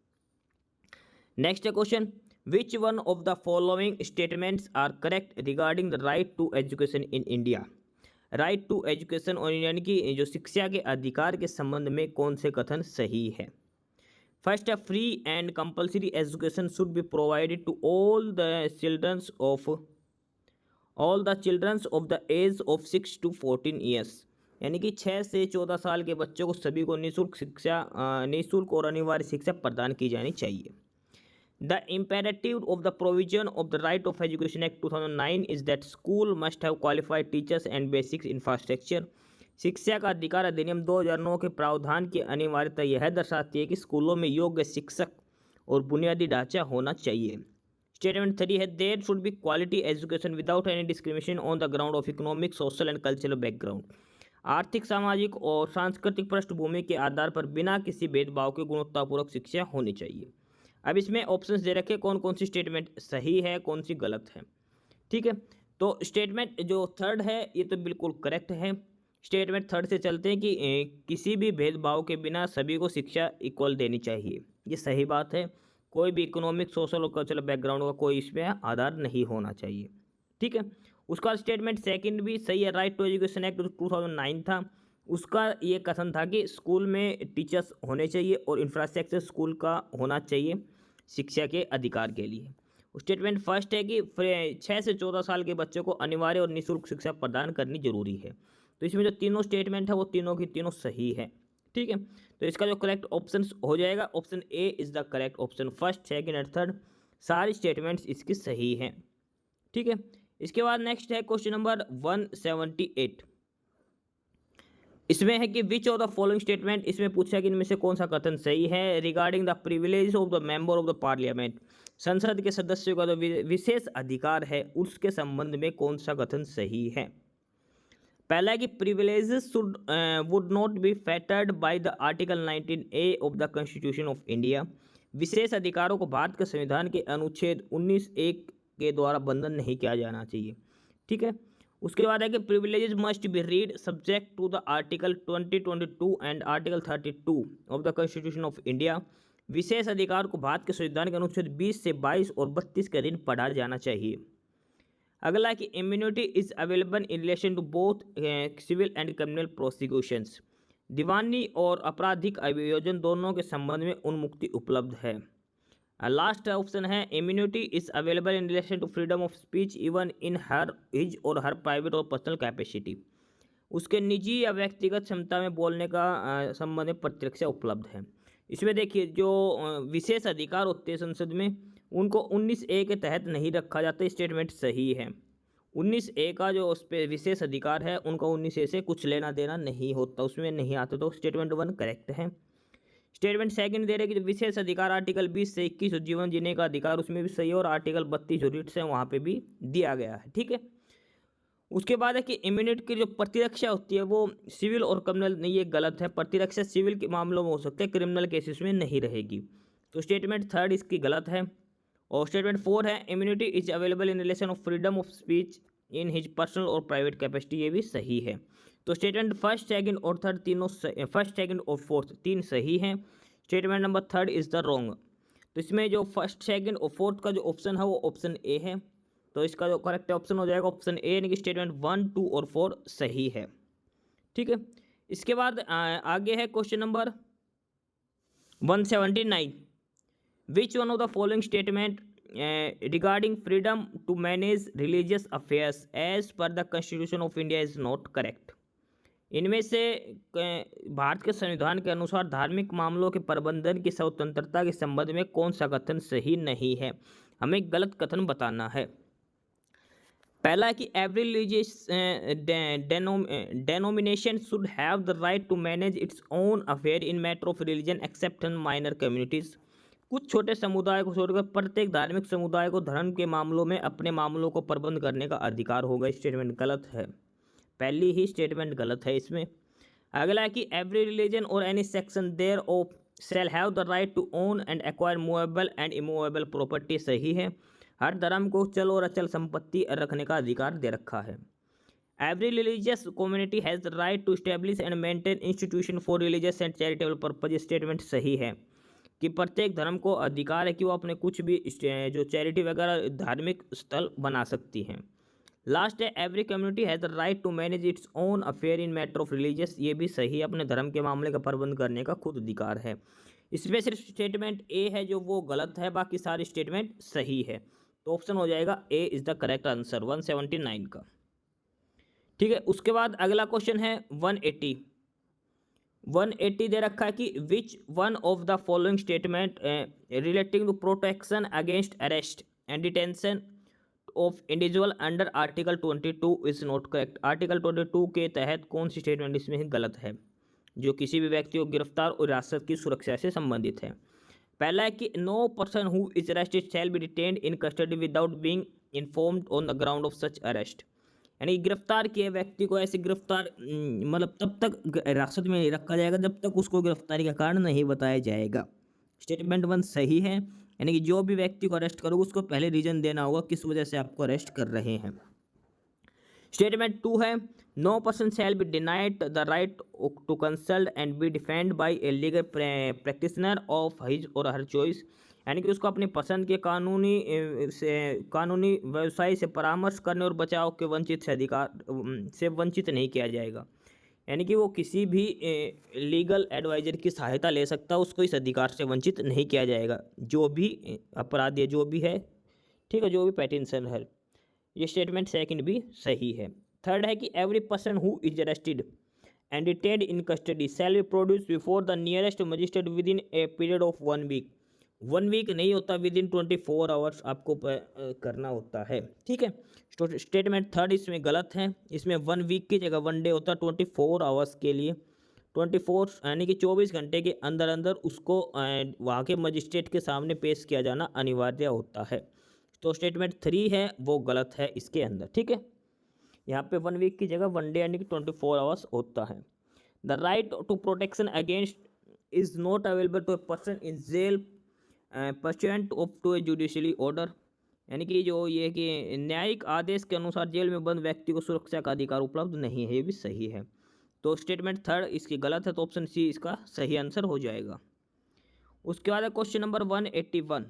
Next question, which one of the following statements are correct regarding the right to education in India. Right to education और यानी कि जो शिक्षा के अधिकार के संबंध में कौन से कथन सही है। फर्स्ट है, free and compulsory education should be provided to all the childrens of the age of 6 to 14 years, यानी कि 6 से 14 साल के बच्चों को सभी को निःशुल्क और अनिवार्य शिक्षा प्रदान की जानी चाहिए। The imperative of the provision of the right of education act 2009 is that school must have qualified teachers and basic infrastructure. शिक्षा का अधिकार अधिनियम 2009 के प्रावधान की अनिवार्यता यह दर्शाती है कि स्कूलों में योग्य शिक्षक और बुनियादी ढांचा होना चाहिए। स्टेटमेंट 3 है, there should be quality education without any discrimination on the ground of economic, social and cultural background. आर्थिक, सामाजिक और सांस्कृतिक पृष्ठभूमि के आधार पर बिना किसी भेदभाव के गुणवत्तापूर्वक शिक्षा होनी चाहिए। अब इसमें ऑप्शंस दे रखे कौन कौन सी स्टेटमेंट सही है, कौन सी गलत है। ठीक है, तो स्टेटमेंट जो थर्ड है ये तो बिल्कुल करेक्ट है। स्टेटमेंट थर्ड से चलते हैं कि किसी भी भेदभाव के बिना सभी को शिक्षा इक्वल देनी चाहिए, ये सही बात है। कोई भी इकोनॉमिक, सोशल और कल्चरल बैकग्राउंड का कोई इसमें आधार नहीं होना चाहिए। ठीक है, उसका स्टेटमेंट सेकंड भी सही है। राइट टू एजुकेशन एक्ट 2009 था, उसका ये कथन था कि स्कूल में टीचर्स होने चाहिए और इंफ्रास्ट्रक्चर स्कूल का होना चाहिए शिक्षा के अधिकार के लिए। स्टेटमेंट फर्स्ट है कि 6 से 14 साल के बच्चों को अनिवार्य और निःशुल्क शिक्षा प्रदान करनी जरूरी है। तो इसमें जो तीनों स्टेटमेंट है वो तीनों की तीनों सही है। ठीक है, तो इसका जो करेक्ट ऑप्शन हो जाएगा, option A is the correct option. First, second and third सारी स्टेटमेंट्स इसकी सही हैं। ठीक है, इसके बाद नेक्स्ट है क्वेश्चन नंबर 178। इसमें है कि which of the following statement, इसमें पूछा कि इनमें से कौन सा कथन सही है regarding the privilege of the member of the parliament. संसद के सदस्यों का जो विशेष अधिकार है उसके संबंध में कौन सा कथन सही है। पहला है कि privileges would not be fettered by the article 19A of the constitution of India. विशेष अधिकारों को भारत के संविधान के अनुच्छेद 19(1) के द्वारा बंधन नहीं किया जाना चाहिए। ठीक है, उसके बाद है कि privileges must be read subject to the article 2022 and article 32 of the constitution of India. विशेष अधिकार को भारत के संविधान के अनुच्छेद 20 से 22 और 32 के अधीन पढ़ा जाना चाहिए। अगला है कि immunity is available in relation to both civil and criminal prosecutions. दीवानी और आपराधिक अभियोजन दोनों के संबंध में उन्मुक्ति उपलब्ध है। लास्ट ऑप्शन है, immunity is available in relation to freedom of speech even in his or her private और पर्सनल कैपेसिटी। उसके निजी या व्यक्तिगत क्षमता में बोलने का संबंध में प्रतिरक्षा उपलब्ध है। इसमें देखिए जो विशेष अधिकार होते हैं संसद में उनको 19A के तहत नहीं रखा जाता, स्टेटमेंट सही है। 19A का जो उस पर विशेष अधिकार है उनका 19A से कुछ लेना देना नहीं होता, उसमें नहीं आता, तो स्टेटमेंट 1 करेक्ट है। स्टेटमेंट सेकंड दे रहे कि विशेष अधिकार आर्टिकल 20 से 21 और जीवन जीने का अधिकार उसमें भी सही है, और आर्टिकल 32 जो रिट्स है वहाँ पे भी दिया गया है। ठीक है, उसके बाद है कि इम्यूनिटी की जो प्रतिरक्षा होती है वो सिविल और क्रिमिनल नहीं, ये गलत है। प्रतिरक्षा सिविल के मामलों में हो सकता है, क्रिमिनल केसेस में नहीं रहेगी, तो स्टेटमेंट थर्ड इसकी गलत है। और स्टेटमेंट 4 है, immunity is available in relation of freedom of speech in his personal और प्राइवेट कैपेसिटी, ये भी सही है। तो स्टेटमेंट फर्स्ट, सेकंड और थर्ड तीनों फर्स्ट, सेकंड और फोर्थ तीन सही हैं। Statement number third is the wrong. तो इसमें जो फर्स्ट, सेकंड और फोर्थ का जो ऑप्शन है वो ऑप्शन ए है, तो इसका जो करेक्ट ऑप्शन हो जाएगा ऑप्शन ए, यानी कि स्टेटमेंट 1, 2 और 4 सही है। ठीक है, इसके बाद आगे है question number 179। Which one of the following statement regarding freedom to manage religious affairs as per the constitution of India is not correct। इनमें से भारत के संविधान के अनुसार धार्मिक मामलों के प्रबंधन की स्वतंत्रता के संबंध में कौन सा कथन सही नहीं है, हमें गलत कथन बताना है। पहला है कि every religious denomination should have the right to manage its own affair in matter of religion except in minor communities. कुछ छोटे समुदाय को छोड़कर प्रत्येक धार्मिक समुदाय को धर्म के मामलों में अपने मामलों को प्रबंध करने का अधिकार होगा, स्टेटमेंट गलत है। पहली ही स्टेटमेंट गलत है इसमें। अगला है कि every religion or any section there of shall have the right to own and acquire movable and immovable property, सही है। हर धर्म को चल और अचल संपत्ति रखने का अधिकार दे रखा है। Every religious community has the right to establish and maintain institution for religious and charitable purpose, statement सही है। कि प्रत्येक धर्म को अधिकार है कि वो अपने कुछ भी जो चैरिटी वगैरह धार्मिक स्थल बना सकती हैं। लास्ट है every community has the right to manage its own affair in matter of religious, ये भी सही है, अपने धर्म के मामले का प्रबंध करने का खुद अधिकार है। इसमें सिर्फ स्टेटमेंट ए है जो वो गलत है, बाकी सारे स्टेटमेंट सही है। तो ऑप्शन हो जाएगा A is the correct answer 179 का। ठीक है, उसके बाद अगला क्वेश्चन है 180 दे रखा है कि which one of the following statement relating to protection against arrest and detention of individual under article 22 is not correct. Article 22 के तहत कौन सी स्टेटमेंट इसमें गलत है जो किसी भी व्यक्ति को गिरफ्तार और हिरासत की सुरक्षा से संबंधित है? पहला है कि no person who is arrested shall be detained in custody without being informed on the ground of such arrest. यानी गिरफ्तार किए व्यक्ति को ऐसे गिरफ्तार मतलब तब तक हिरासत में नहीं रखा जाएगा जब तक उसको गिरफ्तारी का कारण नहीं बताया जाएगा। स्टेटमेंट 1 सही है, यानी कि जो भी व्यक्ति को अरेस्ट करोगे उसको पहले रीजन देना होगा किस वजह से आपको अरेस्ट कर रहे हैं। स्टेटमेंट 2 है no person shall be denied the right to consult and be defend by a legal practitioner of his or her choice, यानी कि उसको अपनी पसंद के कानूनी व्यवसाय से परामर्श करने और बचाव के अधिकार से वंचित नहीं किया जाएगा। यानी कि वो किसी भी लीगल एडवाइजर की सहायता ले सकता है, उसको इस अधिकार से वंचित नहीं किया जाएगा, जो भी अपराध है जो भी है, ठीक है, जो भी पेटिशन है। ये स्टेटमेंट सेकंड भी सही है। थर्ड है कि every person who is arrested and detained in custody shall be produce before the nearest magistrate within a period of 1 week. 1 week नहीं होता, विद इन 24 आवर्स आपको करना होता है। ठीक है, स्टेटमेंट थर्ड इसमें गलत है, इसमें 1 वीक की जगह 1 डे होता है 24 आवर्स के लिए। 24 यानी कि 24 घंटे के अंदर अंदर उसको वहाँ के मजिस्ट्रेट के सामने पेश किया जाना अनिवार्य होता है। तो स्टेटमेंट 3 है वो गलत है इसके अंदर। ठीक है, यहाँ पे 1 वीक की जगह 1 डे यानी कि 24 आवर्स होता है। The right to protection against is not available to a person in jail pursuant of to a judicially order, यानी कि जो ये कि न्यायिक आदेश के अनुसार जेल में बंद व्यक्ति को सुरक्षा का अधिकार उपलब्ध नहीं है, ये भी सही है। तो स्टेटमेंट थर्ड इसकी गलत है, तो ऑप्शन सी इसका सही आंसर हो जाएगा। उसके बाद क्वेश्चन नंबर 181,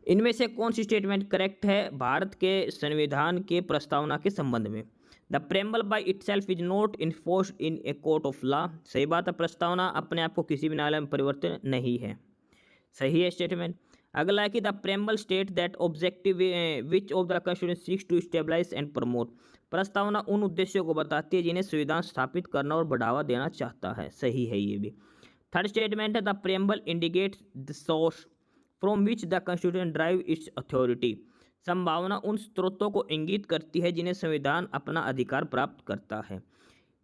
इनमें से कौन सी स्टेटमेंट करेक्ट है भारत के संविधान के प्रस्तावना के संबंध में? The preamble by itself is not enforced in a court of law. सही बात है, प्रस्तावना अपने आप को किसी भी न्यायालय में परिवर्तन नहीं है, सही है स्टेटमेंट। अगला है कि the preamble state that objective which of the constitution seeks to stabilize and promote. प्रस्तावना उन उद्देश्यों को बताती है जिन्हें संविधान स्थापित करना और बढ़ावा देना चाहता है, सही है ये भी। थर्ड स्टेटमेंट है the preamble indicates the source from which the constitution drive it's authority. संभावना उन स्रोतों को इंगित करती है जिन्हें संविधान अपना अधिकार प्राप्त करता है।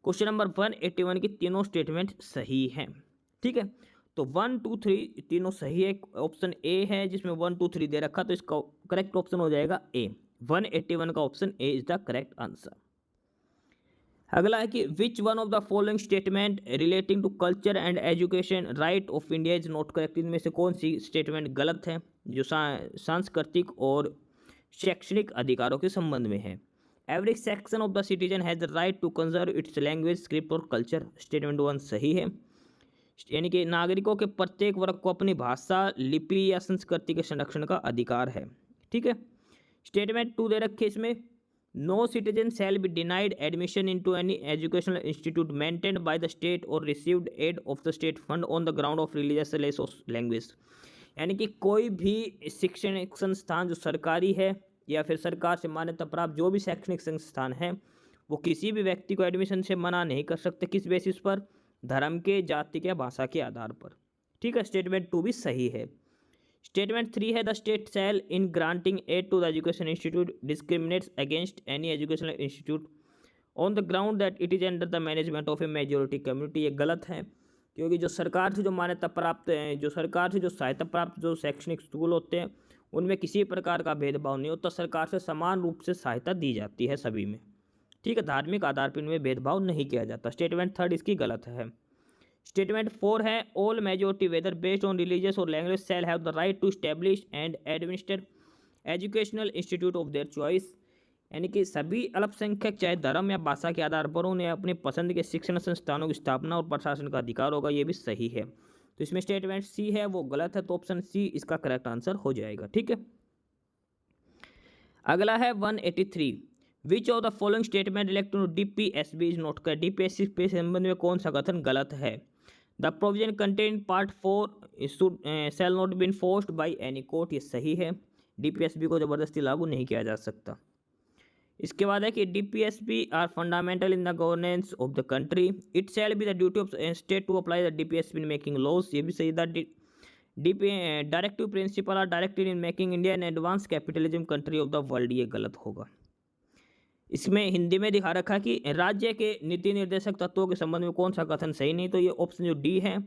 क्वेश्चन नंबर 181 की तीनों स्टेटमेंट सही हैं। ठीक है, तो 1, 2, 3 तीनों सही है। ऑप्शन ए है जिसमें 1, 2, 3 दे रखा, तो इसका करेक्ट ऑप्शन हो जाएगा ए। 181 का option A is the correct answer. अगला है कि which one of the following statement relating to culture and education right of India is not correct. इनमें से कौन सी स्टेटमेंट गलत है जो सांस्कृतिक और शैक्षणिक अधिकारों के संबंध में है? Every section of the citizen has the right to conserve its language script or culture. Statement 1 सही है, यानी कि नागरिकों के प्रत्येक वर्ग को अपनी भाषा, लिपि या संस्कृति के संरक्षण का अधिकार है। ठीक है, स्टेटमेंट 2 दे रखे इसमें no citizen shall be denied admission into any educational institute maintained by the state और received aid of the state fund on the ground of religious language. यानी कि कोई भी शैक्षणिक संस्थान जो सरकारी है या फिर सरकार से मान्यता प्राप्त जो भी शैक्षणिक संस्थान है वो किसी भी व्यक्ति को एडमिशन से मना नहीं कर सकते। किस बेसिस पर? धर्म के, जाति के, भाषा के आधार पर। ठीक है, स्टेटमेंट 2 भी सही है। स्टेटमेंट 3 है the state shall in granting aid to the education institute discriminates against any educational institute on the ground that it is under the management of a majority community. ये गलत है, क्योंकि जो सरकार से जो मान्यता प्राप्त है, जो सरकार से जो सहायता प्राप्त जो शैक्षणिक स्कूल होते हैं उनमें किसी प्रकार का भेदभाव नहीं होता, सरकार से समान रूप से सहायता दी जाती है सभी में। ठीक है, धार्मिक आधार पर इनमें भेदभाव नहीं किया जाता। स्टेटमेंट 3 इसकी गलत है। स्टेटमेंट 4 है all majority whether based on religious और language shall have the right to establish and administer educational institute of their choice. यानी कि सभी अल्पसंख्यक चाहे धर्म या भाषा के आधार पर उन्हें अपनी पसंद के शिक्षण संस्थानों की स्थापना और प्रशासन का अधिकार होगा, ये भी सही है। तो इसमें स्टेटमेंट सी है वो गलत है, तो ऑप्शन सी इसका करेक्ट आंसर हो जाएगा। ठीक है, अगला है 183, which of the following statement related to DPSB is not correct. DPSB के संबंध में कौन सा कथन गलत है। The provision contain part 4 should shall not be enforced by any court, ये सही है, डीपीएसबी को जबरदस्ती लागू नहीं किया जा सकता। इसके बाद है कि DPSB are fundamental in the governance of the country, it shall be the duty of state to apply the DPSB in making laws, ये भी सही। The directive principle are directed in making India an advance capitalism country of the world, ये गलत होगा। इसमें हिंदी में दिखा रखा कि राज्य के नीति निर्देशक तत्वों के संबंध में कौन सा कथन सही नहीं, तो ये ऑप्शन जो डी है,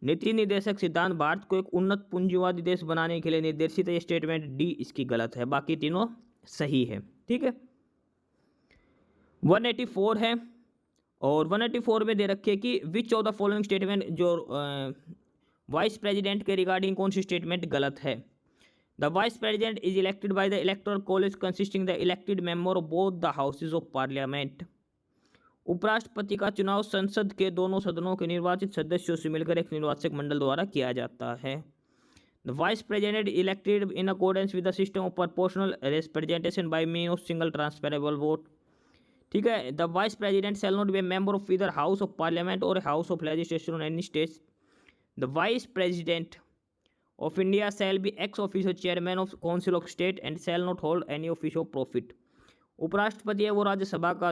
नीति निर्देशक सिद्धांत भारत को एक उन्नत पूंजीवादी देश बनाने के लिए निर्देशित है, ये स्टेटमेंट डी इसकी गलत है, बाकी तीनों सही है। ठीक है, 184 है, और 184 में दे रखी है कि which of the following statement, जो वाइस प्रेसिडेंट के रिगार्डिंग कौन सी स्टेटमेंट गलत है। The vice president is elected by the electoral college consisting the elected member of both the houses of parliament. उपराष्ट्रपति का चुनाव संसद के दोनों सदनों के निर्वाचित सदस्यों से मिलकर एक निर्वाचक मंडल द्वारा किया जाता है। The vice president elected in accordance with the system of proportional representation by mean of single transferable vote. ठीक है, the vice president shall not be a member of either house of parliament और house of legislation on any state. The vice president of India shall be ex officio chairman of council of state and shall not hold any office of profit। उपराष्ट्रपति है वो राज्यसभा का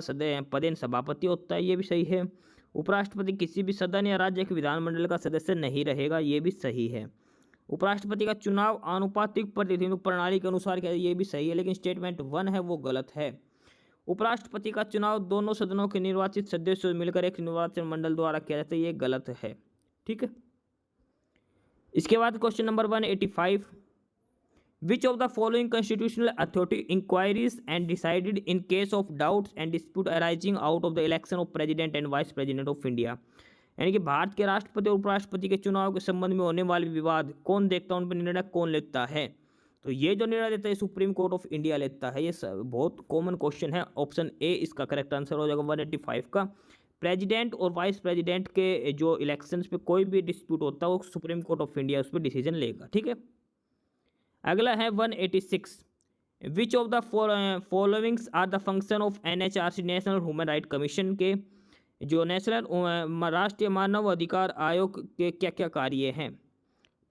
पदेन सभापति होता है, ये भी सही है। उपराष्ट्रपति किसी भी सदन या राज्य के विधानमंडल का सदस्य नहीं रहेगा, ये भी सही है। उपराष्ट्रपति का चुनाव आनुपातिक प्रतिनिधित्व प्रणाली के अनुसार किया, ये भी सही है, लेकिन स्टेटमेंट 1 है वो गलत है। उपराष्ट्रपति का चुनाव दोनों सदनों के निर्वाचित सदस्यों से मिलकर एक निर्वाचन मंडल द्वारा किया जाता है, ये गलत है। ठीक है, इसके बाद question number 185, which of the following constitutional authority inquiries and decided in case of doubts and dispute arising out of the election of president and vice president of India. यानी कि भारत के राष्ट्रपति और उपराष्ट्रपति के चुनाव के संबंध में होने वाले विवाद कौन देखता है, उन पर निर्णय कौन लेता है। तो ये जो निर्णय लेता है सुप्रीम कोर्ट ऑफ इंडिया लेता है, ये बहुत कॉमन क्वेश्चन है, ऑप्शन ए इसका करेक्ट आंसर हो जाएगा 185 का। प्रेसिडेंट और वाइस प्रेसिडेंट के जो इलेक्शंस पे कोई भी डिस्प्यूट होता है वो सुप्रीम कोर्ट ऑफ इंडिया उस पर डिसीजन लेगा। ठीक है, अगला है 186, which of the followings are the function of NHRC national human right commission के जो नेशनल राष्ट्रीय मानव अधिकार आयोग के क्या क्या कार्य हैं।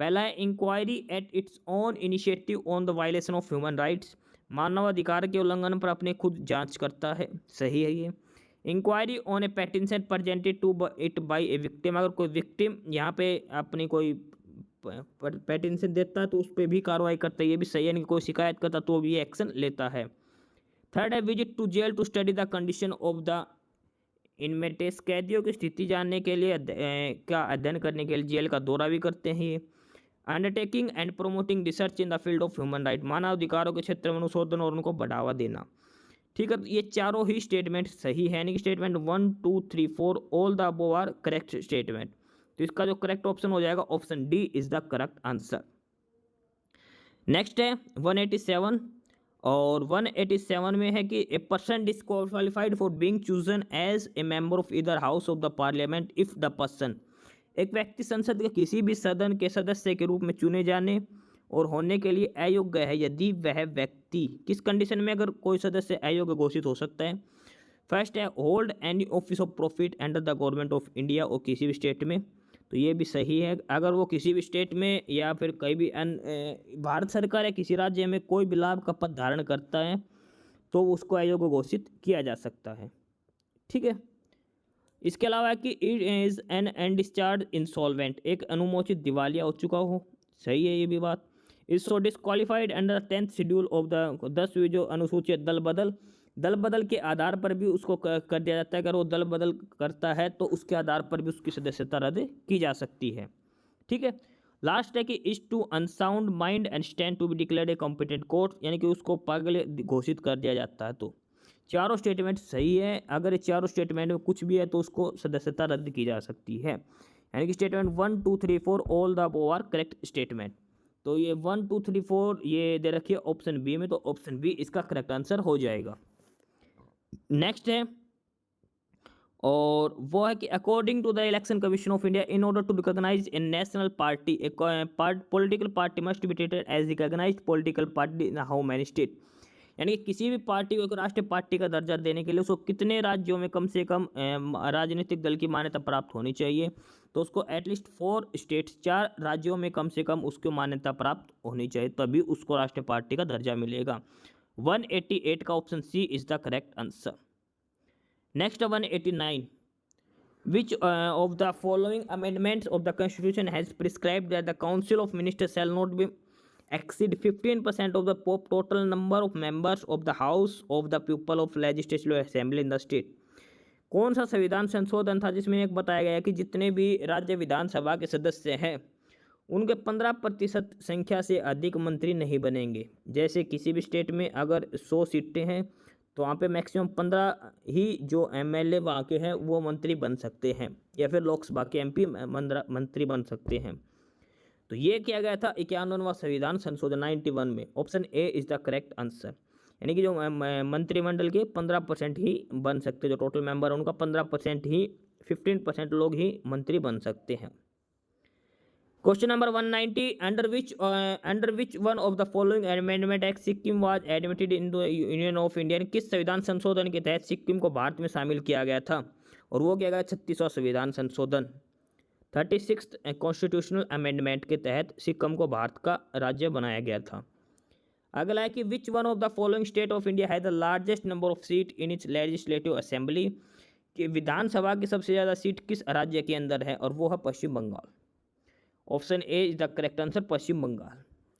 पहला है inquiry at its own initiative on the violation of human rights, मानवाधिकार के उल्लंघन पर अपने खुद जांच करता है, सही है ये। Inquiry on a petition presented to it by a victim, अगर कोई विक्टिम यहाँ पे अपनी कोई पेटिशन देता है तो उस पर भी कार्रवाई करता है, ये भी सही है। कोई शिकायत करता तो भी एक्शन लेता है। थर्ड है visit to jail to study the condition of the inmates, कैदियों की स्थिति जानने के लिए का अध्ययन करने के लिए जेल का दौरा भी करते हैं ये। Undertaking and promoting research in the field of human right, मानवाधिकारों के क्षेत्र में अनुशोधन और उनको बढ़ावा देना। ठीक है, तो ये चारों ही स्टेटमेंट सही है, यानी कि statement 1 2 3 4 all the above are correct statement. तो इसका जो करेक्ट ऑप्शन हो जाएगा option D is the correct answer. Next है 187, और 187 में है कि a person disqualified for being chosen as a member of either house of the parliament if the person, एक व्यक्ति संसद के किसी भी सदन के सदस्य के रूप में चुने जाने और होने के लिए अयोग्य है यदि वह व्यक्ति, किस कंडीशन में अगर कोई सदस्य अयोग्य घोषित हो सकता है। फर्स्ट है hold any office of profit under the government of India, और किसी भी स्टेट में, तो ये भी सही है। अगर वो किसी भी स्टेट में या फिर कहीं भी भारत सरकार या किसी राज्य में कोई भी लाभ का पद धारण करता है तो उसको अयोग्य घोषित किया जा सकता है। ठीक है, इसके अलावा कि it is an undischarged insolvent, एक अनुमोचित दिवालिया हो चुका हो, सही है ये भी बात। Is so disqualified under 10th schedule of the 10वीं जो अनुसूचित दल बदल के आधार पर भी उसको कर दिया जाता है। अगर वो दल बदल करता है तो उसके आधार पर भी उसकी सदस्यता रद्द की जा सकती है। ठीक है, लास्ट है कि is to unsound mind and stand to be declared a competent court, यानी कि उसको पागल घोषित कर दिया जाता है। तो चारों स्टेटमेंट सही है, अगर ये चारों स्टेटमेंट में कुछ भी है तो उसको सदस्यता रद्द की जा सकती है, यानी कि statement 1 2 3 4 all the above are correct statement. तो ये 1 2 3 4 ये दे रखिए ऑप्शन बी में, तो ऑप्शन बी इसका करेक्ट आंसर हो जाएगा। नेक्स्ट है और वो है कि according to the election commission of India, in order to recognize a national party, a political party must be treated as recognized political party in how many state. यानी कि किसी भी पार्टी को एक राष्ट्रीय पार्टी का दर्जा देने के लिए उसको कितने राज्यों में कम से कम राजनीतिक दल की मान्यता प्राप्त होनी चाहिए, तो उसको एटलीस्ट 4 स्टेट्स, 4 राज्यों में कम से कम उसको मान्यता प्राप्त होनी चाहिए, तभी उसको राष्ट्रीय पार्टी का दर्जा मिलेगा। 188 का option C is the correct answer. Next 189, which of the following amendments of the constitution has prescribed that the council of ministers shall not be exceed 15% of the total number of members of the house of the people of legislative assembly in the state। कौन सा संविधान संशोधन था जिसमें एक बताया गया कि जितने भी राज्य विधानसभा के सदस्य हैं उनके 15% संख्या से अधिक मंत्री नहीं बनेंगे। जैसे किसी भी स्टेट में अगर 100 सीटें हैं तो वहाँ पे मैक्सिमम 15 ही जो एमएलए वहाँ के हैं वो मंत्री बन सकते हैं, या फिर लोकसभा के एमपी मंत्री बन सकते हैं। तो ये किया गया था 91वां संविधान संशोधन 91 में। Option A is the correct answer. यानी कि जो मंत्रिमंडल के 15% ही बन सकते, जो टोटल मेंबर है उनका 15% ही, 15% लोग ही मंत्री बन सकते हैं। Question number 190, under which one of the following amendment act Sikkim was admitted in the union of India. किस संविधान संशोधन के तहत सिक्किम को भारत में शामिल किया गया था, और वो किया गया 36वां संविधान संशोधन, 36th कॉन्स्टिट्यूशनल अमेंडमेंट के तहत सिक्किम को भारत का राज्य बनाया गया था। अगला है कि which one of the following state of India has the largest number of seat in its legislative assembly. कि विधानसभा की सबसे ज़्यादा सीट किस राज्य के अंदर है, और वो है Paschim Bangal. Option A is the correct answer, Paschim Bangal.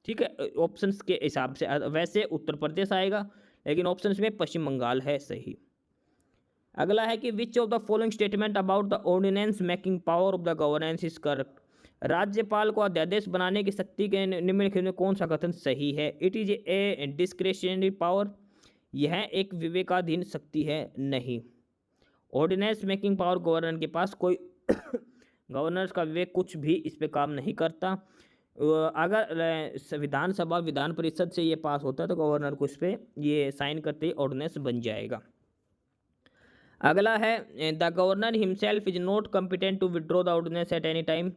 ठीक है, ऑप्शंस के हिसाब से वैसे उत्तर प्रदेश आएगा, लेकिन ऑप्शंस में पश्चिम बंगाल है सही। अगला है कि which of the following statement about the ordinance making power of the governance is correct. राज्यपाल को अध्यादेश बनाने की शक्ति के निम्नलिखित में कौन सा कथन सही है। It is a discretionary power, यह एक विवेकाधीन शक्ति है, नहीं। ऑर्डिनेंस मेकिंग पावर गवर्नर के पास कोई गवर्नर का विवेक कुछ भी इस पे काम नहीं करता। अगर विधानसभा विधान परिषद से ये पास होता है तो गवर्नर को इस पर ये साइन करते ही ऑर्डिनेंस बन जाएगा। अगला है the governor himself is not competent to withdraw the ordinance at any time.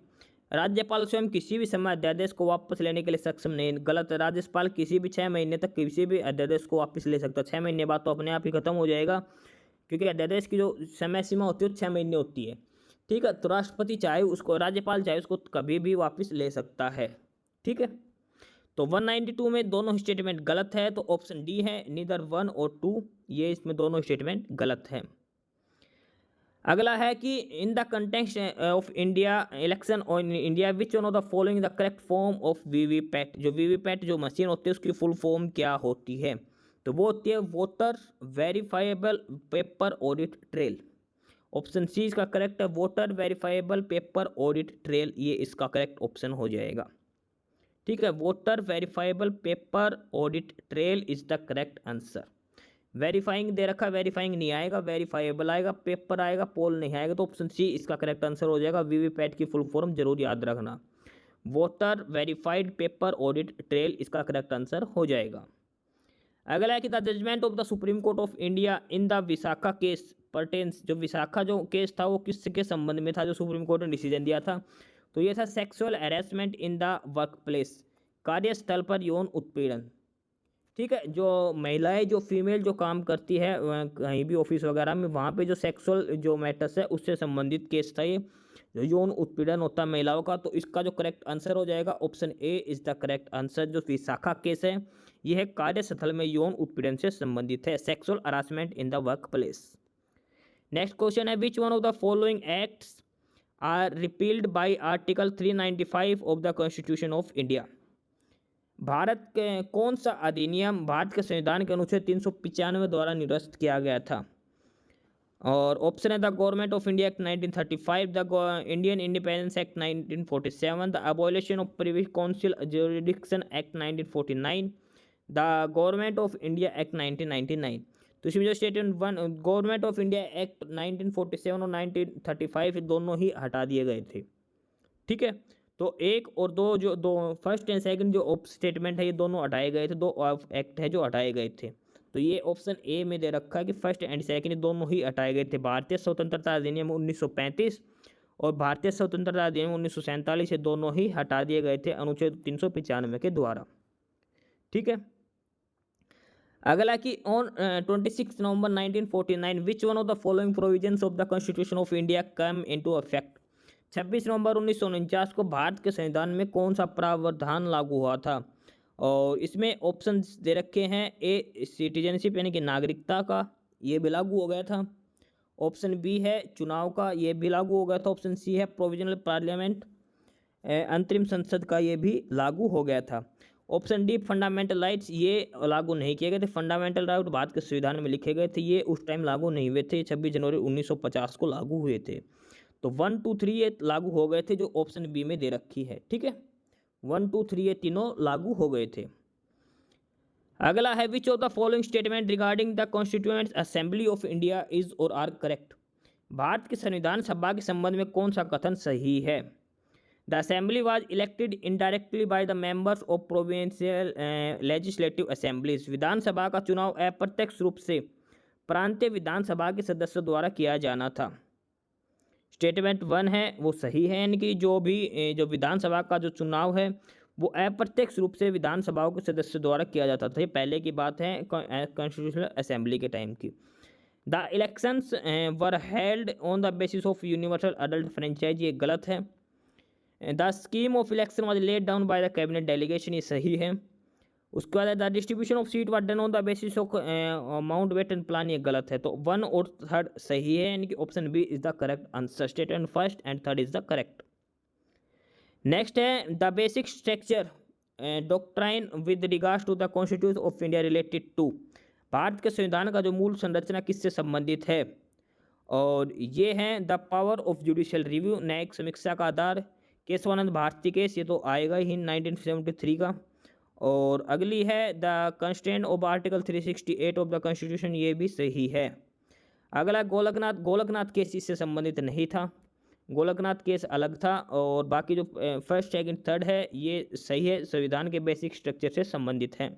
राज्यपाल स्वयं किसी भी समय अध्यादेश को वापस लेने के लिए सक्षम नहीं। गलत। राज्यपाल किसी भी 6 महीने तक किसी भी अध्यादेश को वापस ले सकता है। 6 महीने बाद तो अपने आप ही खत्म हो जाएगा, क्योंकि अध्यादेश की जो समय सीमा होती है वो 6 महीने होती है। ठीक है, तो राष्ट्रपति चाहे उसको, राज्यपाल चाहे उसको कभी भी वापस ले सकता है। ठीक है, तो 192 में दोनों स्टेटमेंट गलत है, तो ऑप्शन डी है नीदर 1 और 2, ये इसमें दोनों स्टेटमेंट गलत है। अगला है कि in the context of India election on India which one of the following the correct form of VVPAT. जो वीवीपैट जो मशीन होती है उसकी फुल फॉर्म क्या होती है, तो वो होती है voter verifiable paper audit trail. Option C इसका करेक्ट है, voter verifiable paper audit trail, ये इसका करेक्ट ऑप्शन हो जाएगा। ठीक है, voter verifiable paper audit trail is the correct answer. Verifying दे रखा, वेरीफाइंग नहीं आएगा, वेरीफाइबल आएगा, पेपर आएगा, पोल नहीं आएगा, तो ऑप्शन सी इसका करेक्ट आंसर हो जाएगा। वीवीपैट की फुल फॉर्म जरूर याद रखना, voter verified paper audit trail इसका करेक्ट आंसर हो जाएगा। अगला है कि the judgement of the supreme court of India in the Vishakha case pertains. जो विशाखा जो केस था वो किसके संबंध में था, जो सुप्रीम कोर्ट ने डिसीजन दिया था, तो ये था sexual harassment in the work place, कार्यस्थल पर यौन उत्पीड़न। ठीक है, जो महिलाएं जो फीमेल जो काम करती है कहीं भी ऑफिस वगैरह में, वहाँ पे जो सेक्सुअल जो मैटर्स है उससे संबंधित केस था ये, जो यौन उत्पीड़न होता है महिलाओं का, तो इसका जो करेक्ट आंसर हो जाएगा option A is the correct answer. जो विशाखा केस है ये है कार्यस्थल में यौन उत्पीड़न से संबंधित है, sexual harassment in the work place. Next question है which one of the following acts are repealed by article 395 of the constitution of India. भारत के कौन सा अधिनियम भारत के संविधान के अनुच्छेद 395 द्वारा निरस्त किया गया था, और ऑप्शन है the government of India act 1935, the Indian independence act 1947, the abolition of privilege council jurisdiction act 1949, the government of India act 1999। तो इसमें जो statement government of India act 1947 और 1935 दोनों ही हटा दिए गए थे। ठीक है, तो 1 और 2 जो फर्स्ट एंड सेकंड जो स्टेटमेंट है ये दोनों हटाए गए थे, 2 एक्ट है जो हटाए गए थे, तो ये ऑप्शन ए में दे रखा है कि फर्स्ट एंड सेकंड दोनों ही हटाए गए थे। भारतीय स्वतंत्रता अधिनियम 1935 और भारतीय स्वतंत्रता अधिनियम 1947 से दोनों ही हटा दिए गए थे अनुच्छेद 395 के द्वारा। ठीक है। अगला कि on 26 November 1949 which one of the following provisions of the constitution of India come into effect. 26 नवंबर 1949 को भारत के संविधान में कौन सा प्रावधान लागू हुआ था? और इसमें ऑप्शंस दे रखे हैं। ए सिटीजनशिप यानी कि नागरिकता का, ये भी लागू हो गया था। ऑप्शन बी है चुनाव का, ये भी लागू हो गया था। ऑप्शन सी है प्रोविजनल पार्लियामेंट, अंतरिम संसद का, ये भी लागू हो गया था। ऑप्शन डी फंडामेंटल राइट्स, ये लागू नहीं किए गए थे। फंडामेंटल राइट भारत के संविधान में लिखे गए थे, ये उस टाइम लागू नहीं हुए थे। 26 जनवरी 1950 को लागू हुए थे। तो 1 2 3 ये लागू हो गए थे, जो ऑप्शन बी में दे रखी है। ठीक है, 1 2 3 ये तीनों लागू हो गए थे। अगला है which of the following statement regarding the constituent assembly of India is और आर करेक्ट। भारत की संविधान सभा के संबंध में कौन सा कथन सही है? The assembly was elected indirectly by the members of provincial legislative assemblies. विधानसभा का चुनाव अप्रत्यक्ष रूप से प्रांतीय विधानसभा के सदस्यों द्वारा किया जाना था। स्टेटमेंट 1 है वो सही है, यानी कि जो विधानसभा का जो चुनाव है वो अप्रत्यक्ष रूप से विधानसभाओं के सदस्यों द्वारा किया जाता था। ये पहले की बात है कॉन्स्टिट्यूशनल असेंबली के टाइम की। The elections were held on the basis of universal adult franchise, ये गलत है। The scheme of election was laid down by the cabinet delegation, ये सही है। उसके बाद the distribution of seat were done on the basis of Mountbatten plan, ये गलत है। तो 1 और 3 सही है, यानी कि option B is the correct answer. Statement 1 and 3 is the correct. Next है the basic structure doctrine with regards to the constitution of India related to. भारत के संविधान का जो मूल संरचना किससे संबंधित है? और ये हैं the power of judicial review, न्यायिक समीक्षा का आधार, केशवानंद भारती केस, ये तो आएगा ही 1973 का। और अगली है the constant of article 368 of the constitution, ये भी सही है। अगला गोलकनाथ केस इससे संबंधित नहीं था, गोलकनाथ केस अलग था। और बाकी जो फर्स्ट सेकंड थर्ड है ये सही है, संविधान के बेसिक स्ट्रक्चर से संबंधित है।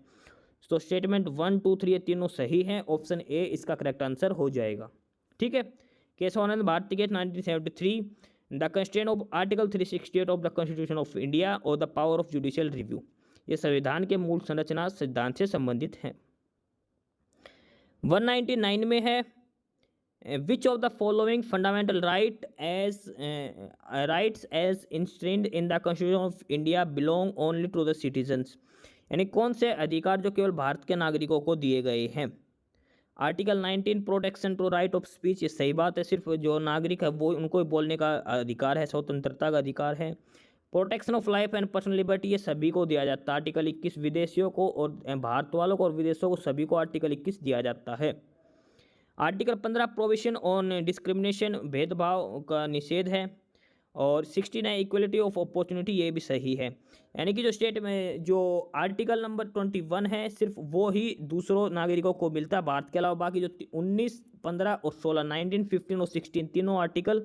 तो स्टेटमेंट 1 2 3 ये तीनों सही हैं, ऑप्शन ए इसका करेक्ट आंसर हो जाएगा। ठीक है, Kesavananda Bharati case 1973, the constant of article 368 of the constitution of India और the power of judicial review, ये संविधान के मूल संरचना सिद्धांत से संबंधित हैं। 199 में है which of the following fundamental rights as enshrined in the constitution of India belong only to the citizens, यानी कौन से अधिकार जो केवल भारत के नागरिकों को दिए गए हैं? Article 19 protection to right of speech, ये सही बात है, सिर्फ जो नागरिक है वो उनको बोलने का अधिकार है, स्वतंत्रता का अधिकार है। Protection of life and personal liberty, ये सभी को दिया जाता है। आर्टिकल 21 विदेशियों को और भारत वालों को और विदेशों को सभी को आर्टिकल 21 दिया जाता है। आर्टिकल 15 प्रोविजन ऑन डिस्क्रिमिनेशन, भेदभाव का निषेध है। और 69 इक्वलिटी ऑफ अपॉर्चुनिटी, ये भी सही है। यानी कि जो स्टेट में जो आर्टिकल नंबर 21 है सिर्फ वो ही दूसरों नागरिकों को मिलता है, भारत के अलावा बाकी जो 19 15 और 16 19 15 और 16 तीनों आर्टिकल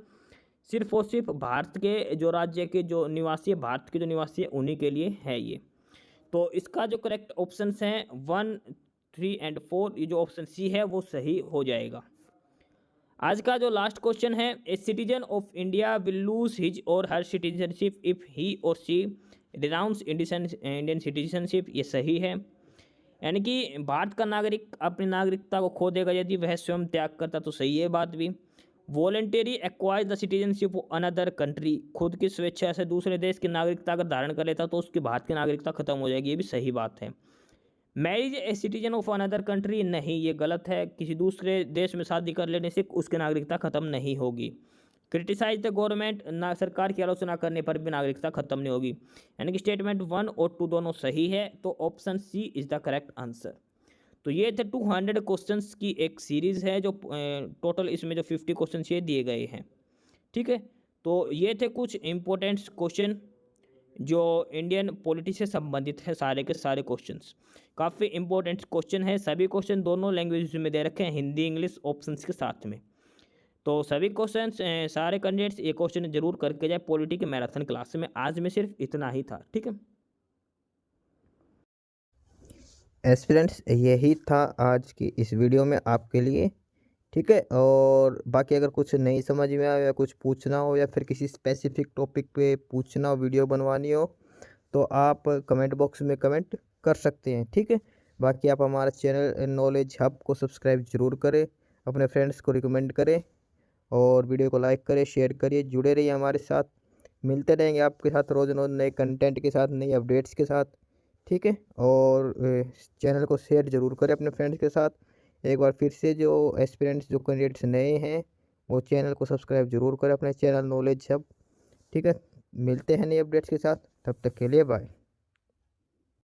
सिर्फ और सिर्फ भारत के जो राज्य के जो निवासी है, भारत के जो निवासी है उन्हीं के लिए है ये। तो इसका जो करेक्ट ऑप्शंस हैं 1 3 एंड 4, ये जो ऑप्शन सी है वो सही हो जाएगा। आज का जो लास्ट क्वेश्चन है, a citizen of India will lose his or her citizenship if he और सी रिनाउंस इंडियन सिटीजनशिप, ये सही है। यानी कि भारत का नागरिक अपनी नागरिकता को खो देगा यदि वह स्वयं त्याग करता, तो सही है बात भी। Voluntary acquires the citizenship of another country, खुद की स्वेच्छा से दूसरे देश की नागरिकता अगर धारण कर लेता तो उसकी भारत की नागरिकता खत्म हो जाएगी, ये भी सही बात है। Marriage a citizen of another country, नहीं ये गलत है, किसी दूसरे देश में शादी कर लेने से उसकी नागरिकता खत्म नहीं होगी। क्रिटिसाइज द गवर्नमेंट, ना सरकार की आलोचना करने पर भी नागरिकता खत्म नहीं होगी। यानी कि स्टेटमेंट 1 और 2 दोनों सही है, तो option C is the correct answer. तो ये थे 200 क्वेश्चंस की एक सीरीज़ है, जो टोटल इसमें जो 50 क्वेश्चन ये दिए गए हैं। ठीक है, तो ये थे कुछ इम्पोर्टेंट क्वेश्चन जो इंडियन पॉलिटी से संबंधित है, सारे के सारे क्वेश्चंस काफ़ी इंपॉर्टेंट क्वेश्चन है। सभी क्वेश्चन दोनों लैंग्वेज में दे रखे हैं, हिंदी इंग्लिश ऑप्शंस के साथ में। तो सभी क्वेश्चंस सारे कैंडिडेट्स ये क्वेश्चन जरूर करके जाए पॉलिटी के मैराथन क्लास में। आज में सिर्फ इतना ही था। ठीक है। एस्पिरेंट्स यही था आज की इस वीडियो में आपके लिए। ठीक है, और बाकी अगर कुछ नहीं समझ में आया या कुछ पूछना हो या फिर किसी स्पेसिफिक टॉपिक पे पूछना हो, वीडियो बनवानी हो, तो आप कमेंट बॉक्स में कमेंट कर सकते हैं। ठीक है, बाकी आप हमारा चैनल नॉलेज हब को सब्सक्राइब ज़रूर करें, अपने फ्रेंड्स को रिकमेंड करें और वीडियो को लाइक करें, शेयर करिए, जुड़े रहिए हमारे साथ। मिलते रहेंगे आपके साथ रोज़ रोज़ नए कंटेंट के साथ, नई अपडेट्स के साथ। ठीक है, और चैनल को शेयर ज़रूर करें अपने फ्रेंड्स के साथ। एक बार फिर से जो एस्पिरेंट्स जो कैंडिडेट्स नए हैं वो चैनल को सब्सक्राइब ज़रूर करें, अपने चैनल नॉलेज हब। ठीक है, मिलते हैं नई अपडेट्स के साथ, तब तक के लिए बाय।